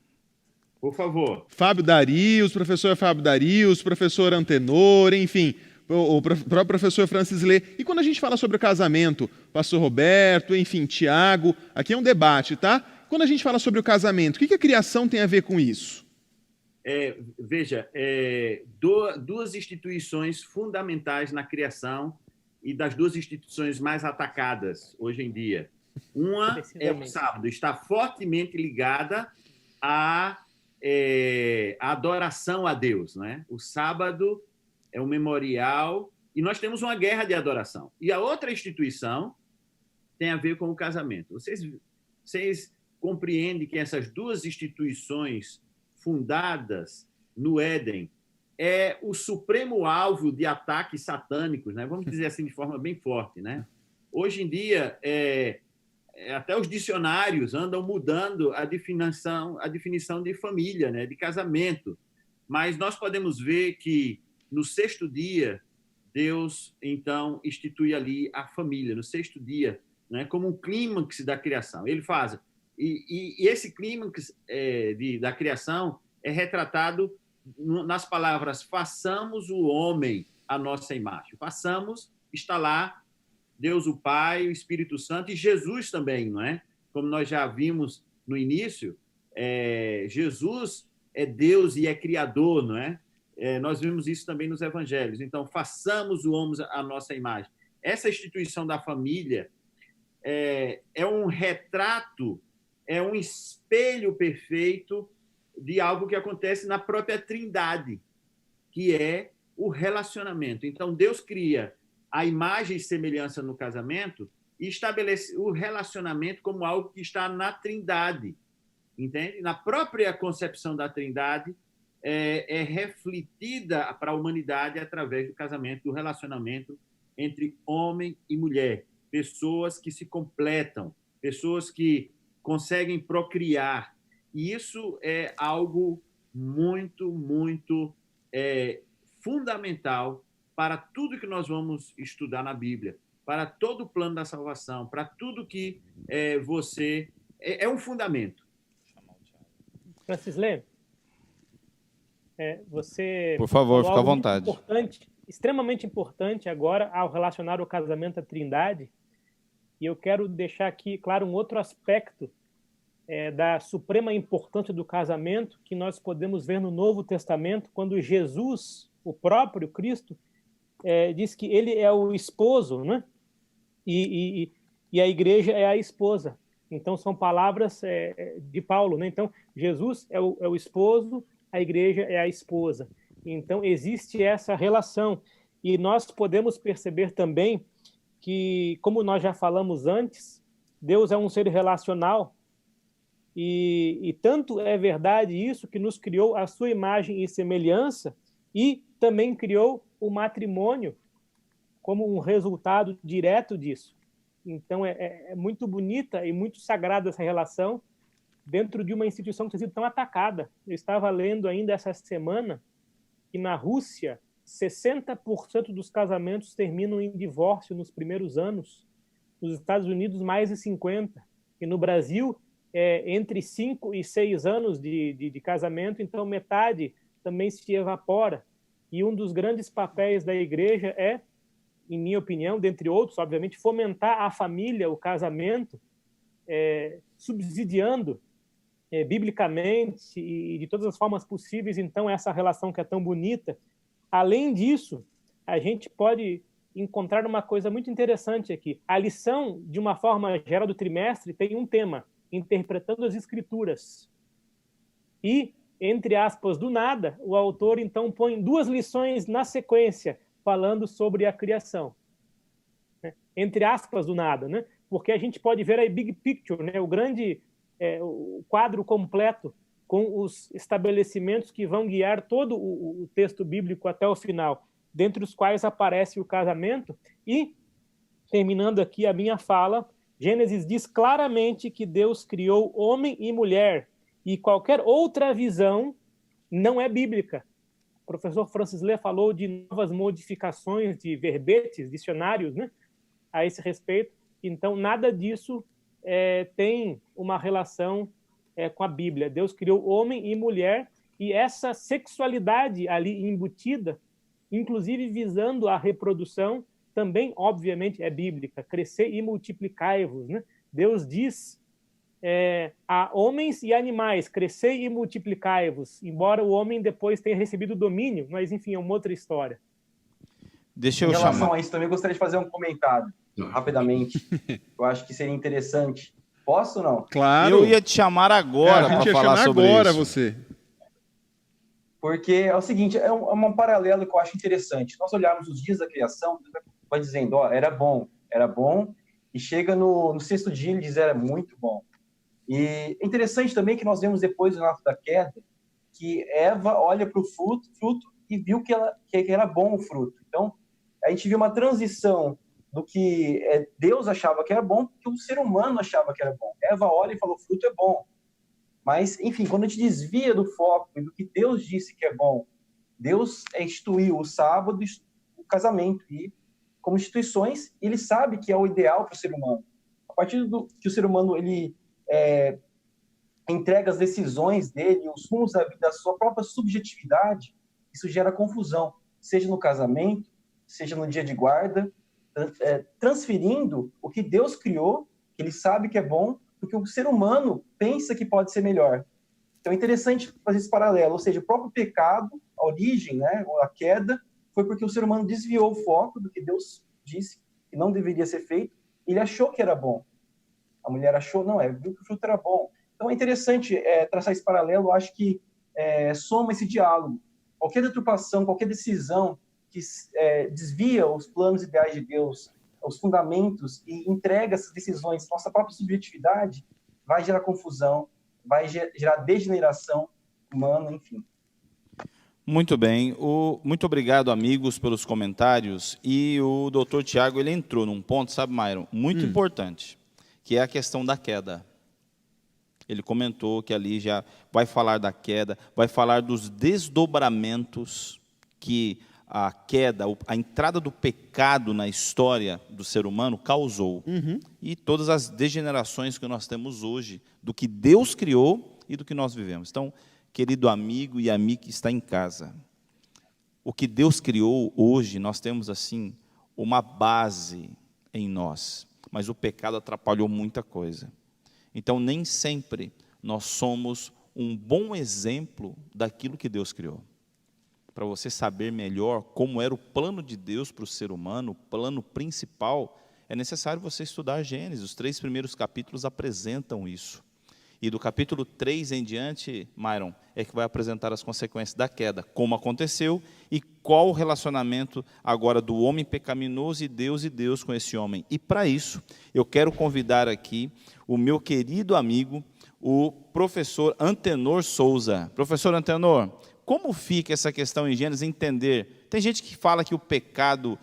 Por favor. Fábio Darius, professor Fábio Darius, professor Antenor, enfim, o próprio professor Francis Lê. E quando a gente fala sobre o casamento, pastor Roberto, enfim, Tiago, aqui é um debate, tá? Quando a gente fala sobre o casamento, o que a criação tem a ver com isso? Veja, duas instituições fundamentais na criação e das duas instituições mais atacadas hoje em dia. Uma é o sábado, está fortemente ligada à adoração a Deus, né? O sábado é um memorial e nós temos uma guerra de adoração. E a outra instituição tem a ver com o casamento. Vocês compreendem que essas duas instituições fundadas no Éden é o supremo alvo de ataques satânicos, né? Vamos dizer assim de forma bem forte, né? Hoje em dia, até os dicionários andam mudando a definição de família, né? De casamento. Mas nós podemos ver que no sexto dia Deus então institui ali a família, no sexto dia, né? Como um clímax da criação. Ele faz e esse clímax da criação é retratado nas palavras: façamos o homem à nossa imagem. Façamos, está lá Deus o Pai, o Espírito Santo e Jesus também, não é? Como nós já vimos no início, Jesus é Deus e é Criador, não é? Nós vimos isso também nos Evangelhos. Então, façamos o homem à nossa imagem. Essa instituição da família é um retrato, é um espelho perfeito de algo que acontece na própria Trindade, que é o relacionamento. Então, Deus cria a imagem e semelhança no casamento e estabelece o relacionamento como algo que está na Trindade, entende? Na própria concepção da Trindade é refletida para a humanidade através do casamento, do relacionamento entre homem e mulher, pessoas que se completam, pessoas que conseguem procriar. E isso é algo muito, muito fundamental para tudo que nós vamos estudar na Bíblia, para todo o plano da salvação, para tudo que você... É um fundamento. Francis Lê, você... Por favor, fica à vontade. Extremamente importante agora ao relacionar o casamento à Trindade, e eu quero deixar aqui, claro, um outro aspecto da suprema importância do casamento que nós podemos ver no Novo Testamento, quando Jesus, o próprio Cristo, diz que ele é o esposo, né? E a igreja é a esposa. Então, são palavras de Paulo, né? Então, Jesus é o esposo, a igreja é a esposa. Então, existe essa relação. E nós podemos perceber também que, como nós já falamos antes, Deus é um ser relacional. E tanto é verdade isso que nos criou a sua imagem e semelhança e também criou o matrimônio como um resultado direto disso. Então, é muito bonita e muito sagrada essa relação dentro de uma instituição que tem sido tão atacada. Eu estava lendo ainda essa semana que na Rússia, 60% dos casamentos terminam em divórcio nos primeiros anos. Nos Estados Unidos, mais de 50%. E no Brasil, entre 5 e 6 anos de casamento, então metade também se evapora. E um dos grandes papéis da igreja em minha opinião, dentre outros, obviamente, fomentar a família, o casamento, subsidiando biblicamente e de todas as formas possíveis, então, essa relação que é tão bonita. Além disso, a gente pode encontrar uma coisa muito interessante aqui. A lição, de uma forma geral, do trimestre tem um tema: interpretando as Escrituras. E, entre aspas, do nada, o autor, então, põe 2 lições na sequência, falando sobre a criação. Entre aspas, do nada, né? Porque a gente pode ver a big picture, né? O grande o quadro completo, com os estabelecimentos que vão guiar todo o texto bíblico até o final, dentre os quais aparece o casamento. E, terminando aqui a minha fala, Gênesis diz claramente que Deus criou homem e mulher, e qualquer outra visão não é bíblica. O professor Francis Lee falou de novas modificações de verbetes, dicionários, né, a esse respeito. Então, nada disso tem uma relação com a Bíblia. Deus criou homem e mulher, e essa sexualidade ali embutida, inclusive visando a reprodução, também, obviamente, é bíblica. Crescer e multiplicai-vos, né? Deus diz a homens e animais, crescer e multiplicai-vos, embora o homem depois tenha recebido domínio, mas, enfim, é uma outra história. Deixa eu em relação chamar. a isso, também gostaria de fazer um comentário, rapidamente. Eu acho que seria interessante. Posso ou não? Claro. Eu ia te chamar agora para falar sobre isso. Agora você. Porque é o seguinte, é um paralelo que eu acho interessante. Nós olharmos os dias da criação, vai dizendo, ó, era bom, e chega no sexto dia ele diz, era muito bom. E é interessante também que nós vemos depois do ato da queda, que Eva olha para o fruto e viu que era bom o fruto. Então, a gente viu uma transição do que Deus achava que era bom, porque o ser humano achava que era bom. Eva olha e fala, o fruto é bom. Mas, enfim, quando a gente desvia do foco e do que Deus disse que é bom, Deus instituiu o sábado, o casamento, e como instituições, ele sabe que é o ideal para o ser humano. A partir do que o ser humano ele entrega as decisões dele, os rumos da sua própria subjetividade, isso gera confusão, seja no casamento, seja no dia de guarda, transferindo o que Deus criou, que ele sabe que é bom, porque o ser humano pensa que pode ser melhor. Então é interessante fazer esse paralelo, ou seja, o próprio pecado, a origem, né, ou a queda, foi porque o ser humano desviou o foco do que Deus disse que não deveria ser feito, ele achou que era bom. A mulher achou, viu que o fruto era bom. Então é interessante traçar esse paralelo, eu acho que soma esse diálogo. Qualquer deturpação, qualquer decisão que desvia os planos ideais de Deus, os fundamentos, e entrega essas decisões, nossa própria subjetividade, vai gerar confusão, vai gerar degeneração humana, enfim. Muito bem. Muito obrigado, amigos, pelos comentários. E o doutor Tiago, ele entrou num ponto, sabe, Myron, muito importante, que é a questão da queda. Ele comentou que ali já vai falar da queda, vai falar dos desdobramentos que a queda, a entrada do pecado na história do ser humano causou. E todas as degenerações que nós temos hoje, do que Deus criou e do que nós vivemos. Então, querido amigo e amiga que está em casa, o que Deus criou hoje, nós temos assim uma base em nós, mas o pecado atrapalhou muita coisa. Então, nem sempre nós somos um bom exemplo daquilo que Deus criou. Para você saber melhor como era o plano de Deus para o ser humano, o plano principal, é necessário você estudar Gênesis. Os 3 primeiros capítulos apresentam isso. E do capítulo 3 em diante, Myron, é que vai apresentar as consequências da queda, como aconteceu e qual o relacionamento agora do homem pecaminoso e Deus com esse homem. E para isso, eu quero convidar aqui o meu querido amigo, o professor Antenor Souza. Professor Antenor, como fica essa questão em Gênesis, entender? Tem gente que fala que o pecado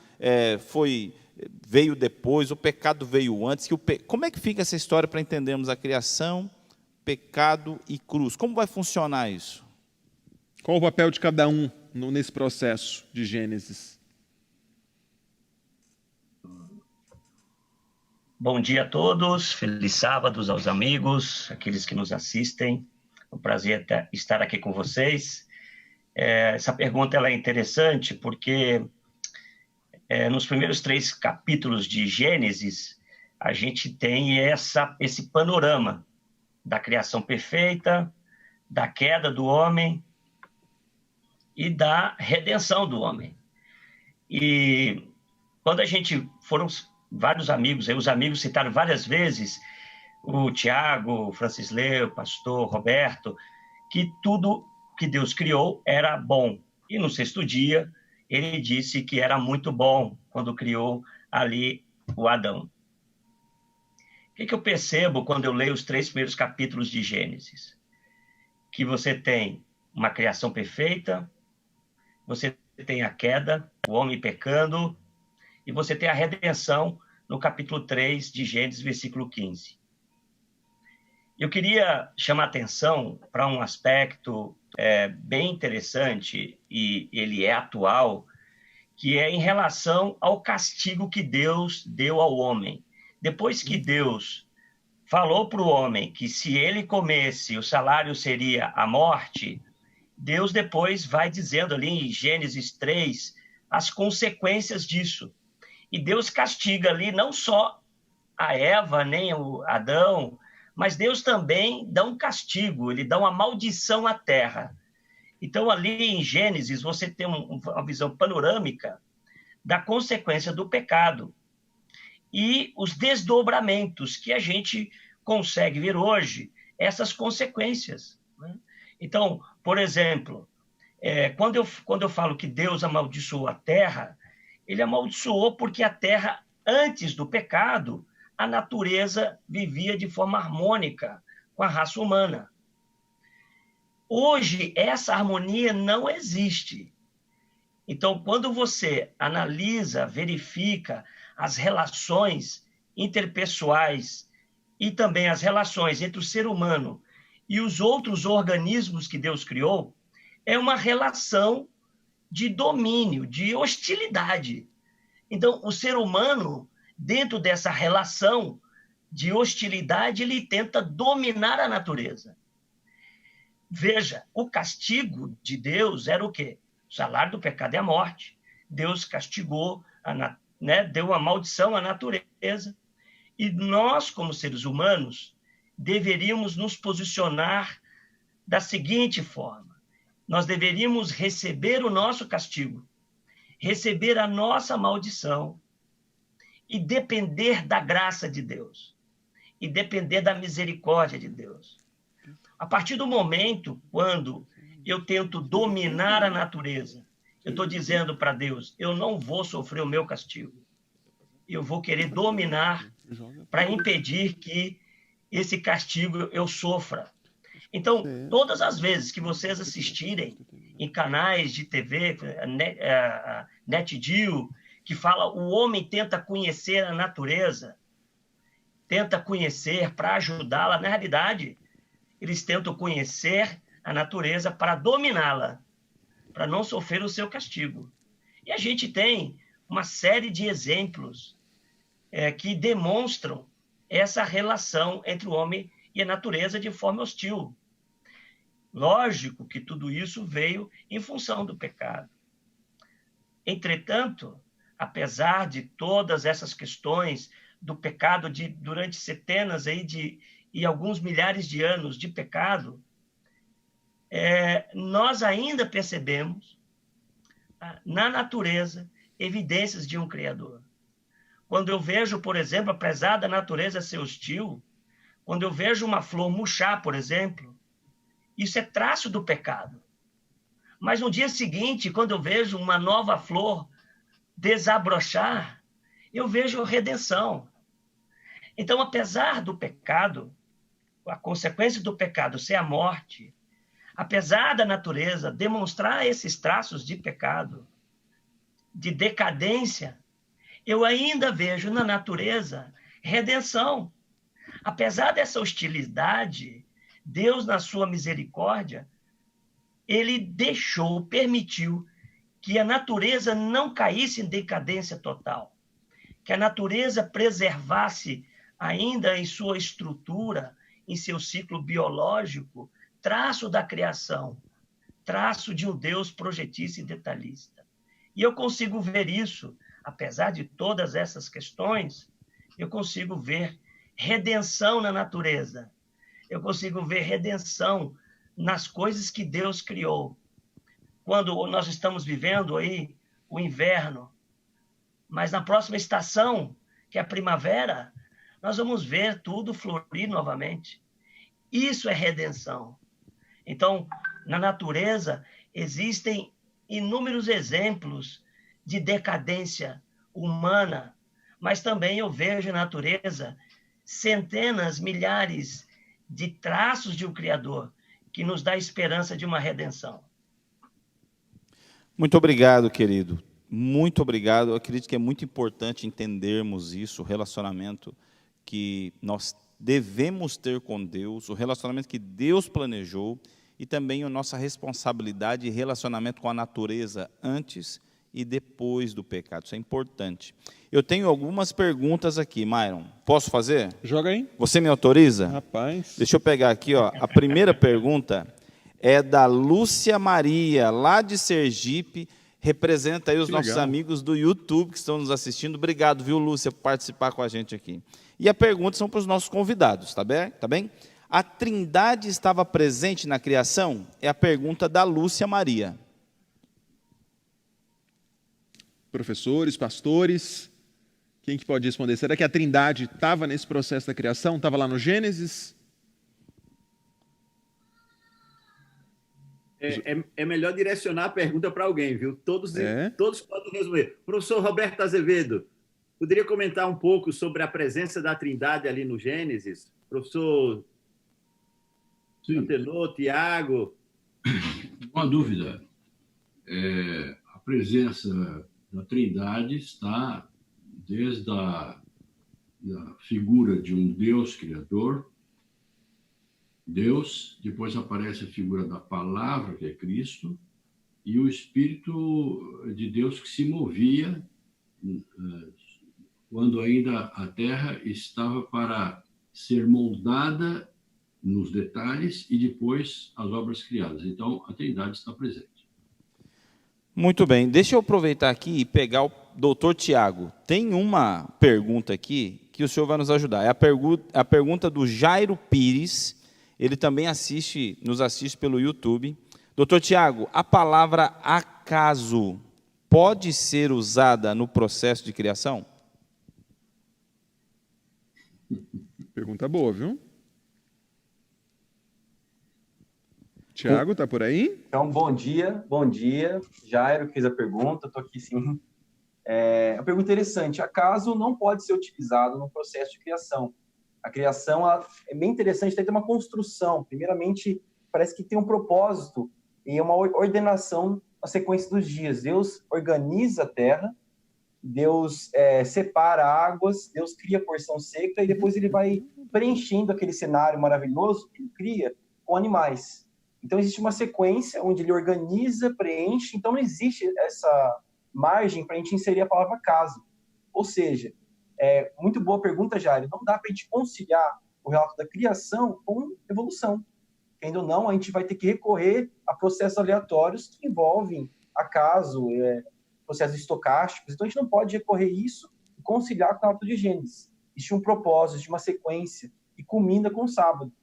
veio depois, o pecado veio antes. Como é que fica essa história para entendermos a criação, pecado e cruz? Como vai funcionar isso? Qual o papel de cada um nesse processo de Gênesis? Bom dia a todos, feliz sábado aos amigos, aqueles que nos assistem. É um prazer estar aqui com vocês. Essa pergunta ela é interessante porque nos primeiros 3 capítulos de Gênesis, a gente tem esse panorama da criação perfeita, da queda do homem e da redenção do homem. E quando foram vários amigos, os amigos citaram várias vezes, o Tiago, o Francis Lee, o pastor Roberto, que tudo que Deus criou era bom. E no 6º dia, ele disse que era muito bom quando criou ali o Adão. O que eu percebo quando eu leio os 3 primeiros capítulos de Gênesis? que você tem uma criação perfeita, você tem a queda, o homem pecando, e você tem a redenção no capítulo 3 de Gênesis, versículo 15. Eu queria chamar atenção para um aspecto bem interessante, e ele é atual, que é em relação ao castigo que Deus deu ao homem. Depois que Deus falou para o homem que se ele comesse, o salário seria a morte, Deus depois vai dizendo ali em Gênesis 3 as consequências disso. E Deus castiga ali não só a Eva, nem o Adão, mas Deus também dá um castigo, ele dá uma maldição à terra. Então, ali em Gênesis, você tem uma visão panorâmica da consequência do pecado e os desdobramentos que a gente consegue ver hoje, essas consequências, né? Então, por exemplo, quando eu falo que Deus amaldiçoou a terra, ele amaldiçoou porque a terra, antes do pecado, a natureza vivia de forma harmônica com a raça humana. Hoje, essa harmonia não existe. Então, quando você analisa, verifica as relações interpessoais e também as relações entre o ser humano e os outros organismos que Deus criou, é uma relação de domínio, de hostilidade. Então, o ser humano, dentro dessa relação de hostilidade, ele tenta dominar a natureza. Veja, o castigo de Deus era o quê? O salário do pecado é a morte. Deus castigou, deu uma maldição à natureza. E nós, como seres humanos, deveríamos nos posicionar da seguinte forma. Nós deveríamos receber o nosso castigo, receber a nossa maldição e depender da graça de Deus, e depender da misericórdia de Deus. A partir do momento quando eu tento dominar a natureza, eu estou dizendo para Deus, eu não vou sofrer o meu castigo. Eu vou querer dominar para impedir que esse castigo eu sofra. Então, todas as vezes que vocês assistirem em canais de TV, NetGeo, que fala o homem tenta conhecer a natureza, tenta conhecer para ajudá-la, na realidade, eles tentam conhecer a natureza para dominá-la, para não sofrer o seu castigo. E a gente tem uma série de exemplos que demonstram essa relação entre o homem e a natureza de forma hostil. Lógico que tudo isso veio em função do pecado. Entretanto, apesar de todas essas questões do pecado durante centenas e alguns milhares de anos de pecado, nós ainda percebemos na natureza evidências de um Criador. Quando eu vejo, por exemplo, apesar da natureza ser hostil, quando eu vejo uma flor murchar, por exemplo, isso é traço do pecado. Mas no dia seguinte, quando eu vejo uma nova flor desabrochar, eu vejo redenção. Então, apesar do pecado, a consequência do pecado ser a morte, apesar da natureza demonstrar esses traços de pecado, de decadência, eu ainda vejo na natureza redenção. Apesar dessa hostilidade, Deus, na sua misericórdia, ele permitiu que a natureza não caísse em decadência total, que a natureza preservasse ainda em sua estrutura, em seu ciclo biológico, traço da criação, traço de um Deus projetista e detalhista. E eu consigo ver isso, apesar de todas essas questões, eu consigo ver redenção na natureza. Eu consigo ver redenção nas coisas que Deus criou. Quando nós estamos vivendo aí o inverno, mas na próxima estação, que é a primavera, nós vamos ver tudo florir novamente. Isso é redenção. Então, na natureza, existem inúmeros exemplos de decadência humana, mas também eu vejo na natureza centenas, milhares de traços de um Criador que nos dá esperança de uma redenção. Muito obrigado, querido. Muito obrigado. Eu acredito que é muito importante entendermos isso, o relacionamento que nós devemos ter com Deus, o relacionamento que Deus planejou e também a nossa responsabilidade e relacionamento com a natureza antes e depois do pecado. Isso é importante. Eu tenho algumas perguntas aqui, Myron. Posso fazer? Joga aí. Você me autoriza? Rapaz. Deixa eu pegar aqui, ó. A primeira pergunta é da Lúcia Maria, lá de Sergipe, representa aí os nossos amigos do YouTube que estão nos assistindo. Obrigado, viu, Lúcia, por participar com a gente aqui. E a pergunta são para os nossos convidados, tá bem? A Trindade estava presente na criação? É a pergunta da Lúcia Maria. Professores, pastores, quem que pode responder? Será que a Trindade estava nesse processo da criação? Estava lá no Gênesis? É melhor direcionar a pergunta para alguém, viu? Todos podem responder. Professor Roberto Azevedo, poderia comentar um pouco sobre a presença da Trindade ali no Gênesis? Professor Antenor, Tiago? Não há dúvida. A presença da Trindade está desde a figura de um Deus criador, Deus, depois aparece a figura da palavra, que é Cristo, e o Espírito de Deus que se movia quando ainda a terra estava para ser moldada nos detalhes e depois as obras criadas. Então, a Trindade está presente. Muito bem. Deixa eu aproveitar aqui e pegar o doutor Tiago. Tem uma pergunta aqui que o senhor vai nos ajudar. É a pergunta do Jairo Pires. Ele também nos assiste pelo YouTube. Doutor Tiago, a palavra acaso pode ser usada no processo de criação? Pergunta boa, viu? Tiago, está por aí? Então, bom dia. Jairo fez a pergunta, estou aqui sim. Uma pergunta interessante. Acaso não pode ser utilizado no processo de criação? A criação é bem interessante, tem uma construção. Primeiramente, parece que tem um propósito e uma ordenação na sequência dos dias. Deus organiza a terra, Deus separa águas, Deus cria a porção seca e depois ele vai preenchendo aquele cenário maravilhoso que ele cria com animais. Então, existe uma sequência onde ele organiza, preenche, então não existe essa margem para a gente inserir a palavra acaso. Ou seja, muito boa pergunta, Jair. Não dá para a gente conciliar o relato da criação com evolução. Ainda não, a gente vai ter que recorrer a processos aleatórios que envolvem acaso, processos estocásticos. Então, a gente não pode recorrer a isso e conciliar com o relato de Gênesis. Existe um propósito, existe uma sequência e culmina com o sábado,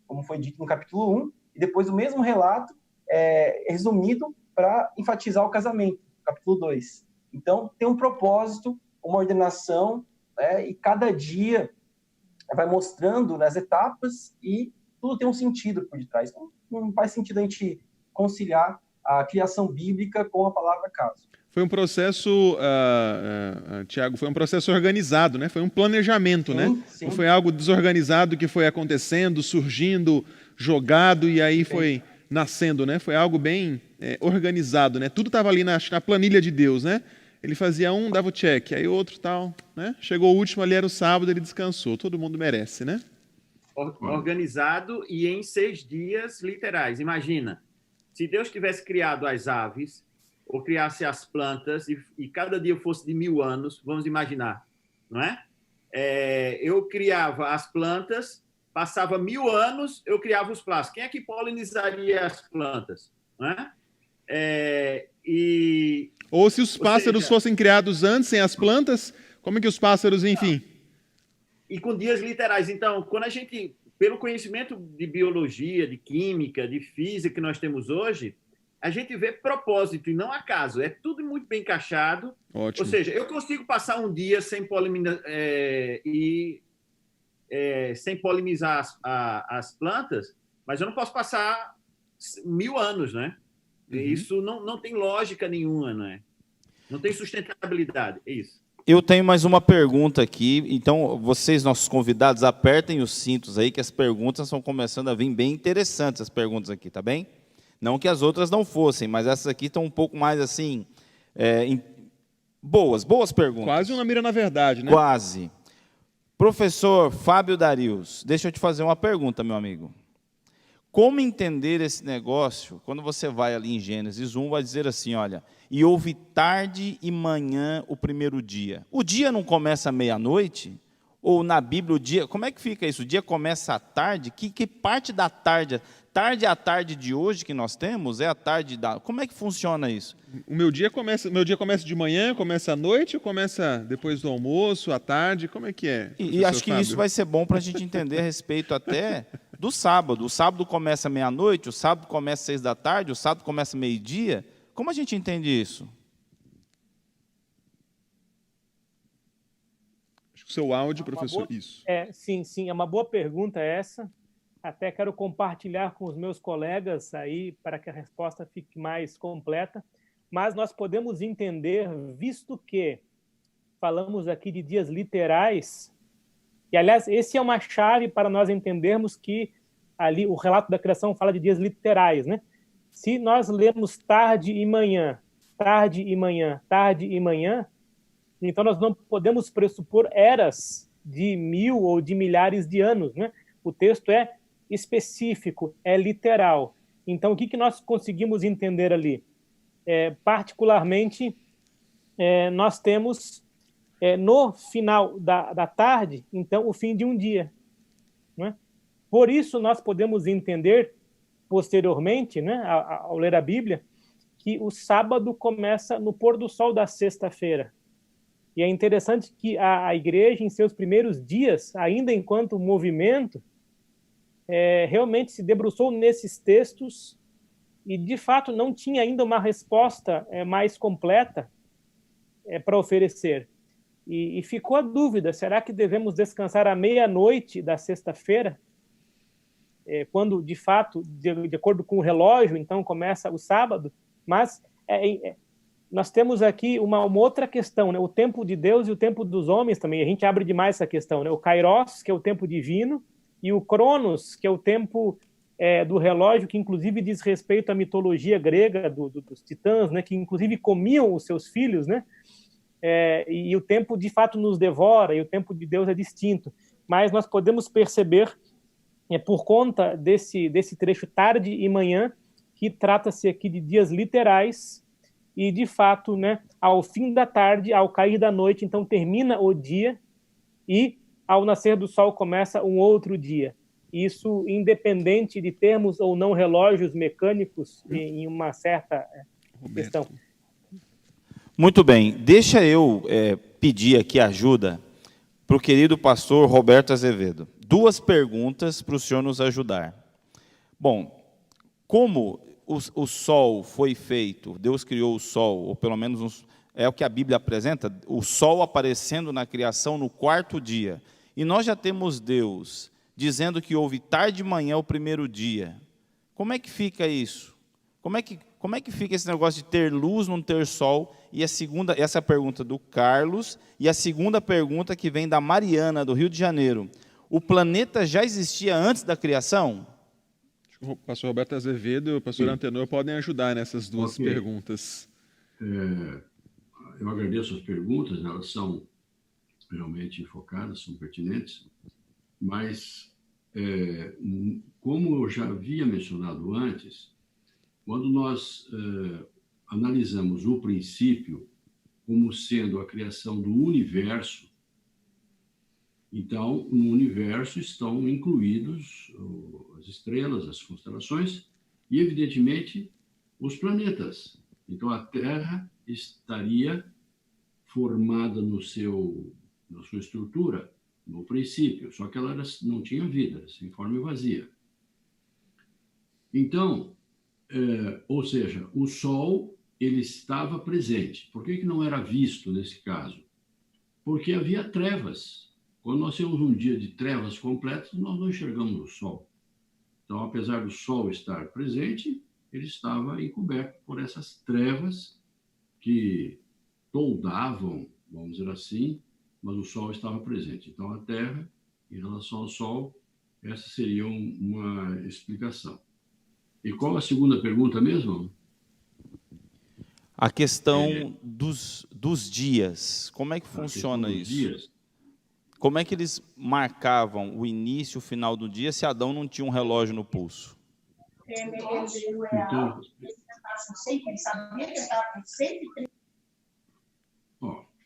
como foi dito no capítulo 1, e depois o mesmo relato é resumido para enfatizar o casamento, capítulo 2. Então, tem um propósito, uma ordenação, e cada dia vai mostrando as etapas e tudo tem um sentido por detrás. Então, não faz sentido a gente conciliar a criação bíblica com a palavra acaso. Foi um processo, Tiago, foi um processo organizado, né? Foi um planejamento, né? Sim. Não foi algo desorganizado que foi acontecendo, surgindo, jogado e aí foi nascendo, né? Foi algo bem organizado, né? Tudo estava ali na planilha de Deus, né? Ele fazia um, dava o check, aí outro tal, né? Chegou o último ali, era o sábado, ele descansou. Todo mundo merece, né? Organizado e em 6 dias literais. Imagina, se Deus tivesse criado as aves ou criasse as plantas e cada dia fosse de 1000 anos, vamos imaginar, não é? Eu criava as plantas, passava 1000 anos, eu criava os plásticos. Quem é que polinizaria as plantas? Não é? Ou se os pássaros fossem criados antes, sem as plantas, como é que os pássaros, enfim... E com dias literais. Então, quando a gente, pelo conhecimento de biologia, de química, de física que nós temos hoje, a gente vê propósito e não acaso. É tudo muito bem encaixado. Ótimo. Ou seja, eu consigo passar um dia sem sem polinizar as plantas, mas eu não posso passar 1000 anos, né? Isso não tem lógica nenhuma, né? Não tem sustentabilidade, é isso. Eu tenho mais uma pergunta aqui, então vocês, nossos convidados, apertem os cintos aí, que as perguntas estão começando a vir bem interessantes, as perguntas aqui, tá bem? Não que as outras não fossem, mas essas aqui estão um pouco mais assim, boas perguntas. Quase uma mira na verdade, né? Quase. Professor Fábio Darius, deixa eu te fazer uma pergunta, meu amigo. Como entender esse negócio, quando você vai ali em Gênesis 1, vai dizer assim, olha, e houve tarde e manhã o primeiro dia. O dia não começa à meia-noite? Ou na Bíblia o dia, como é que fica isso? O dia começa à tarde? Que parte da tarde? Tarde é a tarde de hoje que nós temos? É a tarde da... Como é que funciona isso? O meu dia começa de manhã, começa à noite ou começa depois do almoço, à tarde? Como é que é? E acho que isso vai ser bom para a gente entender a respeito até do sábado. O sábado começa meia-noite, o sábado começa 6 da tarde, o sábado começa meio-dia. Como a gente entende isso? Acho que o seu áudio, professor, isso. Sim, é uma boa pergunta essa. Até quero compartilhar com os meus colegas aí para que a resposta fique mais completa. Mas nós podemos entender, visto que falamos aqui de dias literais, e, aliás, esse é uma chave para nós entendermos que ali o relato da criação fala de dias literais, né? Se nós lemos tarde e manhã, tarde e manhã, tarde e manhã, então nós não podemos pressupor eras de 1000 ou de milhares de anos, né? O texto é específico, é literal. Então, o que nós conseguimos entender ali? Particularmente, nós temos no final da tarde, então, o fim de um dia. Né? Por isso, nós podemos entender, posteriormente, né, ao ler a Bíblia, que o sábado começa no pôr do sol da sexta-feira. E é interessante que a igreja, em seus primeiros dias, ainda enquanto movimento, realmente se debruçou nesses textos e, de fato, não tinha ainda uma resposta mais completa para oferecer. E ficou a dúvida, será que devemos descansar à meia-noite da sexta-feira? Quando, de fato, de acordo com o relógio, então, começa o sábado? Mas nós temos aqui uma outra questão, né? O tempo de Deus e o tempo dos homens também. A gente abre demais essa questão, né? O Kairos, que é o tempo divino, e o Cronos, que é o tempo do relógio, que inclusive diz respeito à mitologia grega dos titãs, né, que inclusive comiam os seus filhos, né, e o tempo de fato nos devora, e o tempo de Deus é distinto. Mas nós podemos perceber, por conta desse trecho tarde e manhã, que trata-se aqui de dias literais, e de fato, né, ao fim da tarde, ao cair da noite, então termina o dia, e ao nascer do sol começa um outro dia. Isso independente de termos ou não relógios mecânicos em uma certa questão. Muito bem. Deixa eu pedir aqui ajuda para o querido pastor Roberto Azevedo. 2 perguntas para o senhor nos ajudar. Bom, como o sol foi feito, Deus criou o sol, ou pelo menos é o que a Bíblia apresenta, o sol aparecendo na criação no 4º dia. E nós já temos Deus dizendo que houve tarde e manhã o primeiro dia. Como é que fica isso? Como é que fica esse negócio de ter luz, não ter sol? E essa é a pergunta do Carlos, e a segunda pergunta que vem da Mariana, do Rio de Janeiro. O planeta já existia antes da criação? O pastor Roberto Azevedo e o pastor Antenor podem ajudar nessas 2 perguntas. Eu agradeço as perguntas, elas são realmente focadas, são pertinentes, mas, como eu já havia mencionado antes, quando nós analisamos o princípio como sendo a criação do universo, então, no universo estão incluídos as estrelas, as constelações e, evidentemente, os planetas. Então, a Terra estaria formada na sua estrutura, no princípio, só que ela não tinha vida, sem forma e vazia. Então, ou seja, o Sol ele estava presente. Por que não era visto nesse caso? Porque havia trevas. Quando nós temos um dia de trevas completas, nós não enxergamos o Sol. Então, apesar do Sol estar presente, ele estava encoberto por essas trevas que toldavam vamos dizer assim, mas o Sol estava presente. Então, a Terra, em relação ao Sol, essa seria uma explicação. E qual a segunda pergunta mesmo? A questão dos dias. Como é que funciona isso? Dias. Como é que eles marcavam o início e o final do dia se Adão não tinha um relógio no pulso? Então,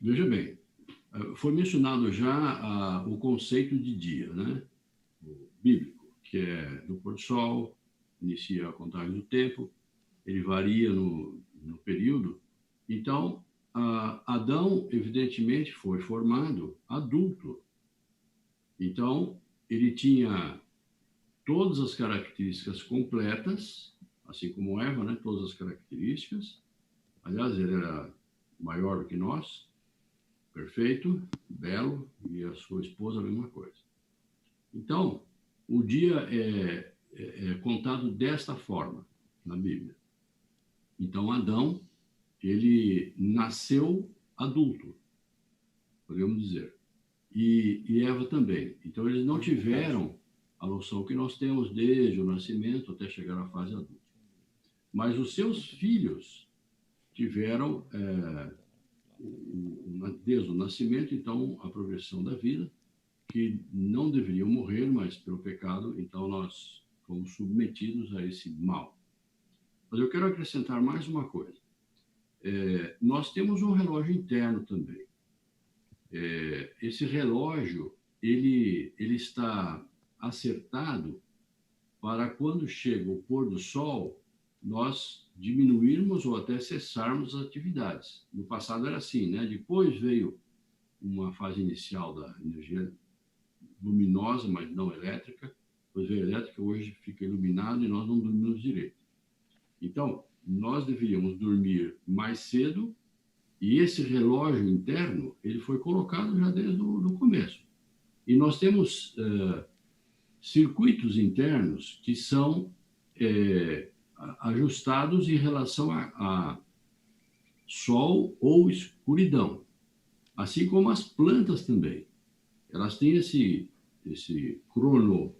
veja bem, foi mencionado já o conceito de dia, né? O bíblico, que é do pôr do sol, inicia a contagem do tempo, ele varia no período. Então, Adão, evidentemente, foi formado adulto. Então, ele tinha todas as características completas, assim como Eva, né? Todas as características. Aliás, ele era maior do que nós, perfeito, belo, e a sua esposa a mesma coisa. Então, o dia é contado desta forma na Bíblia. Então, Adão, ele nasceu adulto, podemos dizer, e Eva também. Então, eles não tiveram a noção que nós temos desde o nascimento até chegar à fase adulta. Mas os seus filhos tiveram, desde o nascimento, então, a progressão da vida, que não deveriam morrer, mas pelo pecado, então nós fomos submetidos a esse mal. Mas eu quero acrescentar mais uma coisa. Nós temos um relógio interno também. Esse relógio, ele está acertado para quando chega o pôr do sol, nós diminuirmos ou até cessarmos as atividades. No passado era assim, né? Depois veio uma fase inicial da energia luminosa, mas não elétrica. Depois veio a elétrica, hoje fica iluminado e nós não dormimos direito. Então, nós deveríamos dormir mais cedo e esse relógio interno, ele foi colocado já desde o começo. E nós temos circuitos internos que são ajustados em relação a sol ou escuridão, assim como as plantas também. Elas têm esse crono,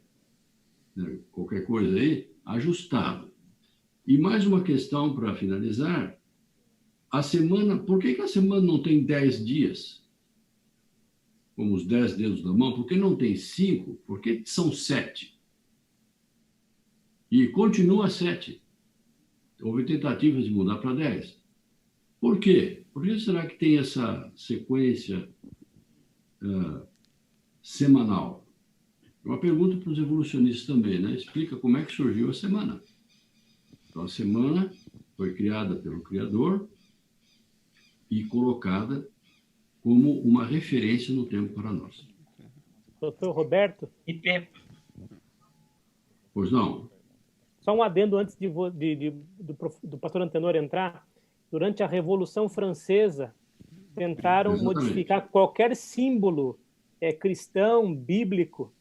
né, qualquer coisa aí, ajustado. E mais uma questão para finalizar, a semana, por que a semana não tem 10 dias? Como os 10 dedos da mão, por que não tem 5? Por que são 7? E continua 7. Houve tentativas de mudar para 10. Por quê? Por que será que tem essa sequência semanal? É uma pergunta para os evolucionistas também, né? Explica como é que surgiu a semana. Então, a semana foi criada pelo Criador e colocada como uma referência no tempo para nós. Doutor Roberto? Pois não. Só um adendo antes do pastor Antenor entrar. Durante a Revolução Francesa, tentaram modificar qualquer símbolo cristão, bíblico,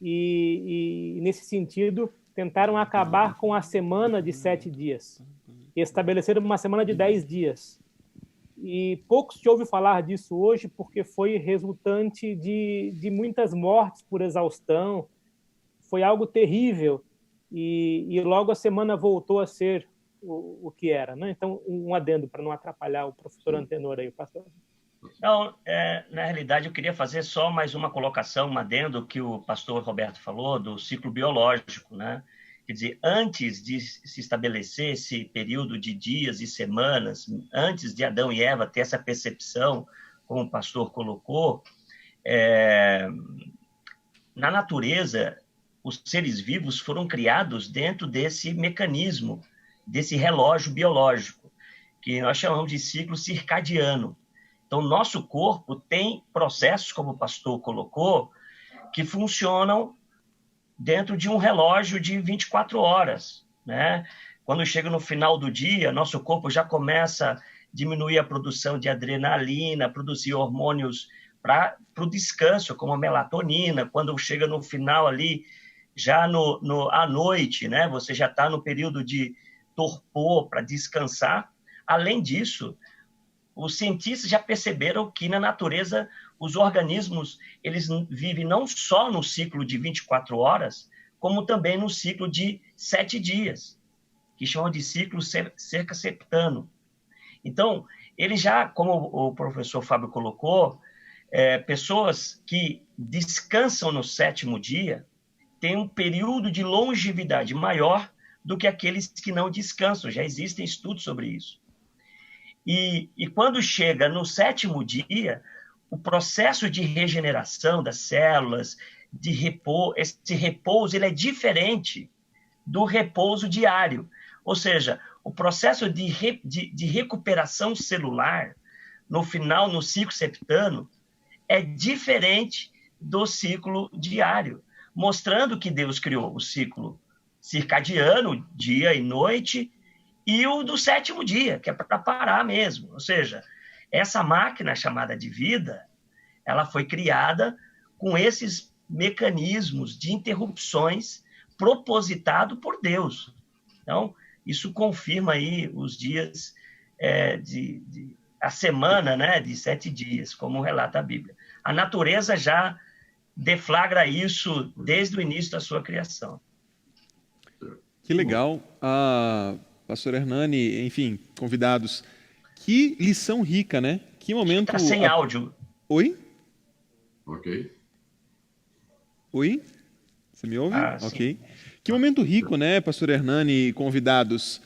e nesse sentido, tentaram acabar com a semana de 7 dias. E estabeleceram uma semana de 10 dias. E pouco se ouve falar disso hoje, porque foi resultante de muitas mortes por exaustão. Foi algo terrível. E logo a semana voltou a ser o que era, né? Então, um adendo para não atrapalhar o professor Antenor aí, o pastor. Não, na realidade, eu queria fazer só mais uma colocação, um adendo que o pastor Roberto falou do ciclo biológico, né? Quer dizer, antes de se estabelecer esse período de dias e semanas, antes de Adão e Eva ter essa percepção, como o pastor colocou, na natureza, os seres vivos foram criados dentro desse mecanismo, desse relógio biológico, que nós chamamos de ciclo circadiano. Então, nosso corpo tem processos, como o pastor colocou, que funcionam dentro de um relógio de 24 horas, né? Quando chega no final do dia, nosso corpo já começa a diminuir a produção de adrenalina, produzir hormônios para o descanso, como a melatonina. Quando chega no final ali, já à noite, né? Você já está no período de torpor para descansar. Além disso, os cientistas já perceberam que na natureza os organismos eles vivem não só no ciclo de 24 horas, como também no ciclo de 7 dias, que chamam de ciclo circasseptano. Então, ele já, como o professor Fábio colocou, pessoas que descansam no 7º dia têm um período de longevidade maior do que aqueles que não descansam. Já existem estudos sobre isso. E quando chega no 7º dia, o processo de regeneração das células, esse repouso, ele é diferente do repouso diário. Ou seja, o processo de recuperação celular, no final, no ciclo septano, é diferente do ciclo diário, mostrando que Deus criou o ciclo circadiano, dia e noite, e o do 7º dia, que é para parar mesmo. Ou seja, essa máquina chamada de vida, ela foi criada com esses mecanismos de interrupções propositado por Deus. Então, isso confirma aí os dias, a semana, né, de 7 dias, como relata a Bíblia. A natureza já deflagra isso desde o início da sua criação. Que legal. Pastor Hernani, enfim, convidados. Que lição rica, né? Que momento... Está sem áudio. Oi? Ok. Oi? Você me ouve? Ok. Sim. Que momento rico, né, Pastor Hernani e convidados,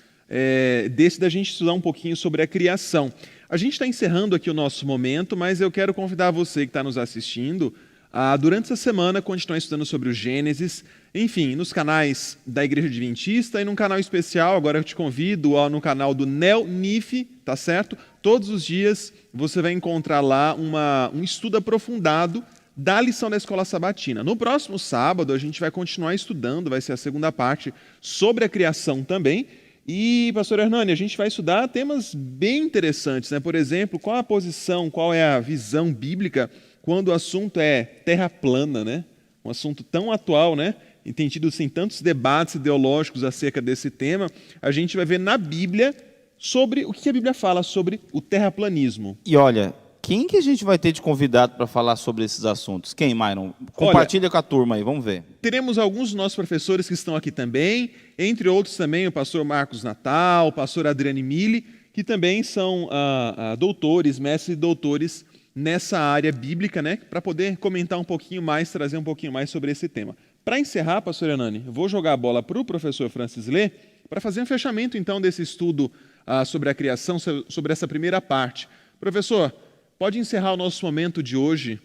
desse da gente estudar um pouquinho sobre a criação. A gente está encerrando aqui o nosso momento, mas eu quero convidar você que está nos assistindo a, durante essa semana, continuar estudando sobre o Gênesis, enfim, nos canais da Igreja Adventista e num canal especial, agora eu te convido no canal do NEO-NIF, tá certo? Todos os dias você vai encontrar lá um estudo aprofundado da lição da Escola Sabatina. No próximo sábado, a gente vai continuar estudando, vai ser a segunda parte, sobre a criação também. E, pastor Hernani, a gente vai estudar temas bem interessantes, né? Por exemplo, qual a posição, qual é a visão bíblica quando o assunto é terra plana, né? Um assunto tão atual, né? E tem tido assim, tantos debates ideológicos acerca desse tema. A gente vai ver na Bíblia sobre o que a Bíblia fala sobre o terraplanismo. E olha, quem que a gente vai ter de convidado para falar sobre esses assuntos? Quem, Myron? Compartilha com a turma aí, vamos ver. Teremos alguns dos nossos professores que estão aqui também, entre outros também o pastor Marcos Natal, o pastor Adriane Mille, que também são doutores, mestres e doutores nessa área bíblica, né, para poder comentar um pouquinho mais, trazer um pouquinho mais sobre esse tema. Para encerrar, pastor Hernani, eu vou jogar a bola para o professor Francis Lê, para fazer um fechamento então desse estudo sobre a criação, sobre essa primeira parte. Professor, pode encerrar o nosso momento de hoje?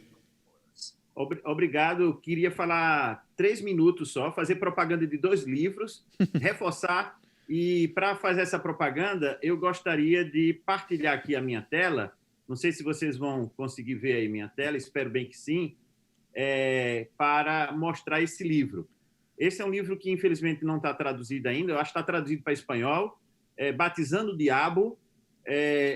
Obrigado. Eu queria falar 3 minutos só, fazer propaganda de 2 livros, reforçar. E para fazer essa propaganda, eu gostaria de partilhar aqui a minha tela. Não sei se vocês vão conseguir ver aí minha tela, espero bem que sim, para mostrar esse livro. Esse é um livro que, infelizmente, não está traduzido ainda. Eu acho que está traduzido para espanhol. Batizando o Diabo,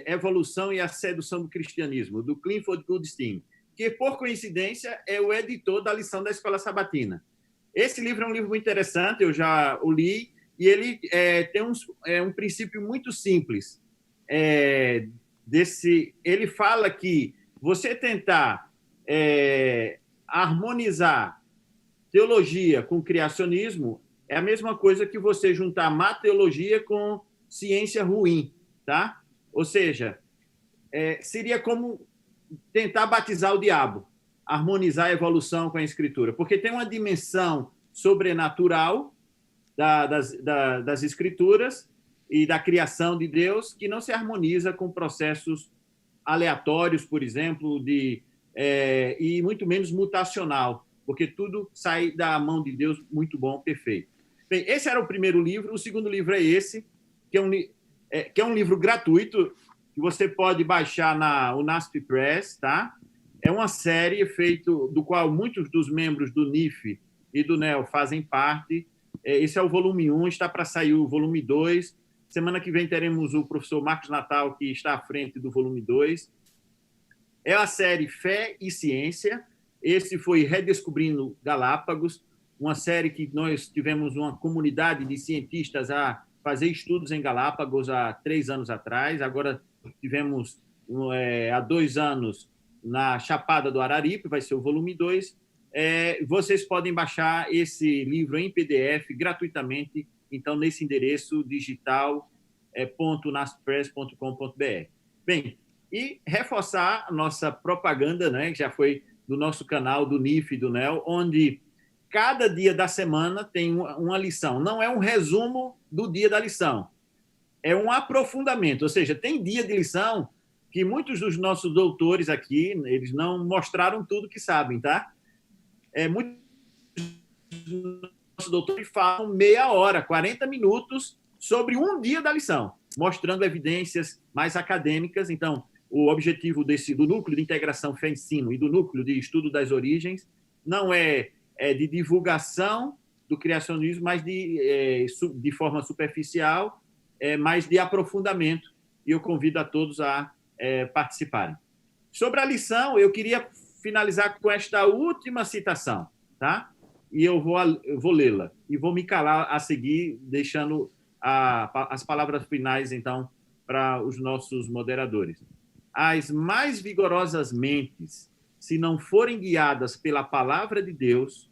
Evolução e a Sedução do Cristianismo, do Clifford Goodstein, que, por coincidência, é o editor da lição da Escola Sabatina. Esse livro é um livro muito interessante, eu já o li, e ele tem um princípio muito simples. Ele fala que você tentar harmonizar teologia com criacionismo é a mesma coisa que você juntar má teologia com ciência ruim, tá? Ou seja, seria como tentar batizar o diabo, harmonizar a evolução com a Escritura, porque tem uma dimensão sobrenatural das Escrituras e da criação de Deus que não se harmoniza com processos aleatórios, por exemplo, e muito menos mutacional, porque tudo sai da mão de Deus muito bom, perfeito. Bem, esse era o primeiro livro. O segundo livro é esse, que é um livro gratuito, que você pode baixar na UNASP Press, tá? É uma série do qual muitos dos membros do NIF e do NEL fazem parte. Esse é o volume 1, está para sair o volume 2. Semana que vem teremos o professor Marcos Natal, que está à frente do volume 2. É a série Fé e Ciência. Esse foi Redescobrindo Galápagos, uma série que nós tivemos uma comunidade de cientistas a fazer estudos em Galápagos há 3 anos atrás. Agora tivemos há 2 anos na Chapada do Araripe, vai ser o volume 2. Vocês podem baixar esse livro em PDF gratuitamente, então, nesse endereço digital .naspress.com.br. Bem, e reforçar a nossa propaganda, né, que já foi do nosso canal, do NIF e do NEL, onde cada dia da semana tem uma lição. Não é um resumo do dia da lição, é um aprofundamento, ou seja, tem dia de lição que muitos dos nossos doutores aqui, eles não mostraram tudo que sabem, tá? Muitos dos nossos doutores falam meia hora, 40 minutos sobre um dia da lição, mostrando evidências mais acadêmicas. Então, o objetivo do núcleo de integração fé-ensino e do núcleo de estudo das origens não é de divulgação do criacionismo, mas de forma superficial, mas de aprofundamento, e eu convido a todos a participarem. Sobre a lição, eu queria finalizar com esta última citação, tá? E eu vou lê-la, e vou me calar a seguir, deixando as palavras finais, então, para os nossos moderadores. As mais vigorosas mentes, se não forem guiadas pela palavra de Deus,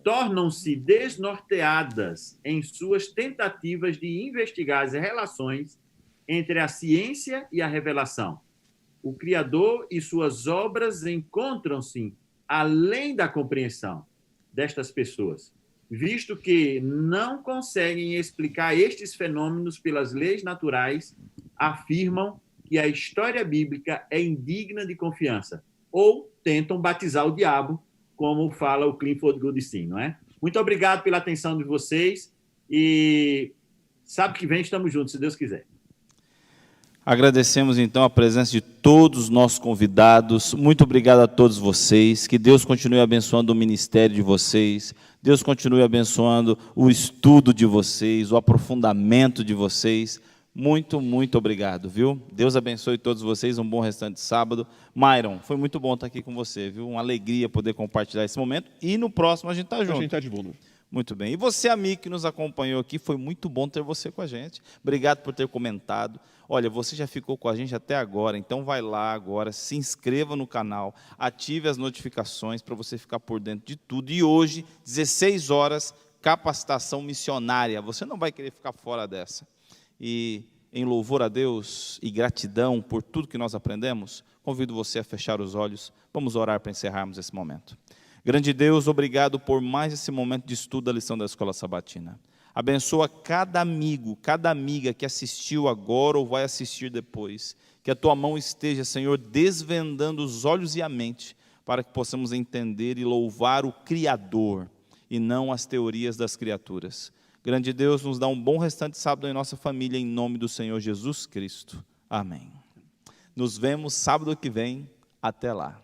tornam-se desnorteadas em suas tentativas de investigar as relações entre a ciência e a revelação. O Criador e suas obras encontram-se além da compreensão destas pessoas, visto que não conseguem explicar estes fenômenos pelas leis naturais, afirmam que a história bíblica é indigna de confiança, ou tentam batizar o diabo, como fala o Clifford Goodstein, não é? Muito obrigado pela atenção de vocês, e sábado que vem estamos juntos, se Deus quiser. Agradecemos, então, a presença de todos os nossos convidados. Muito obrigado a todos vocês. Que Deus continue abençoando o ministério de vocês. Deus continue abençoando o estudo de vocês, o aprofundamento de vocês. Muito, muito obrigado, viu? Deus abençoe todos vocês. Um bom restante de sábado. Myron, foi muito bom estar aqui com você, viu? Uma alegria poder compartilhar esse momento. E no próximo a gente está junto. A gente está de volta. Muito bem. E você, amigo que nos acompanhou aqui, foi muito bom ter você com a gente. Obrigado por ter comentado. Olha, você já ficou com a gente até agora, então vai lá agora, se inscreva no canal, ative as notificações para você ficar por dentro de tudo. E hoje, 16 horas, capacitação missionária. Você não vai querer ficar fora dessa. E em louvor a Deus e gratidão por tudo que nós aprendemos, convido você a fechar os olhos. Vamos orar para encerrarmos esse momento. Grande Deus, obrigado por mais esse momento de estudo da lição da Escola Sabatina. Abençoa cada amigo, cada amiga que assistiu agora ou vai assistir depois. Que a Tua mão esteja, Senhor, desvendando os olhos e a mente, para que possamos entender e louvar o Criador, e não as teorias das criaturas. Grande Deus, nos dá um bom restante de sábado em nossa família, em nome do Senhor Jesus Cristo. Amém. Nos vemos sábado que vem. Até lá.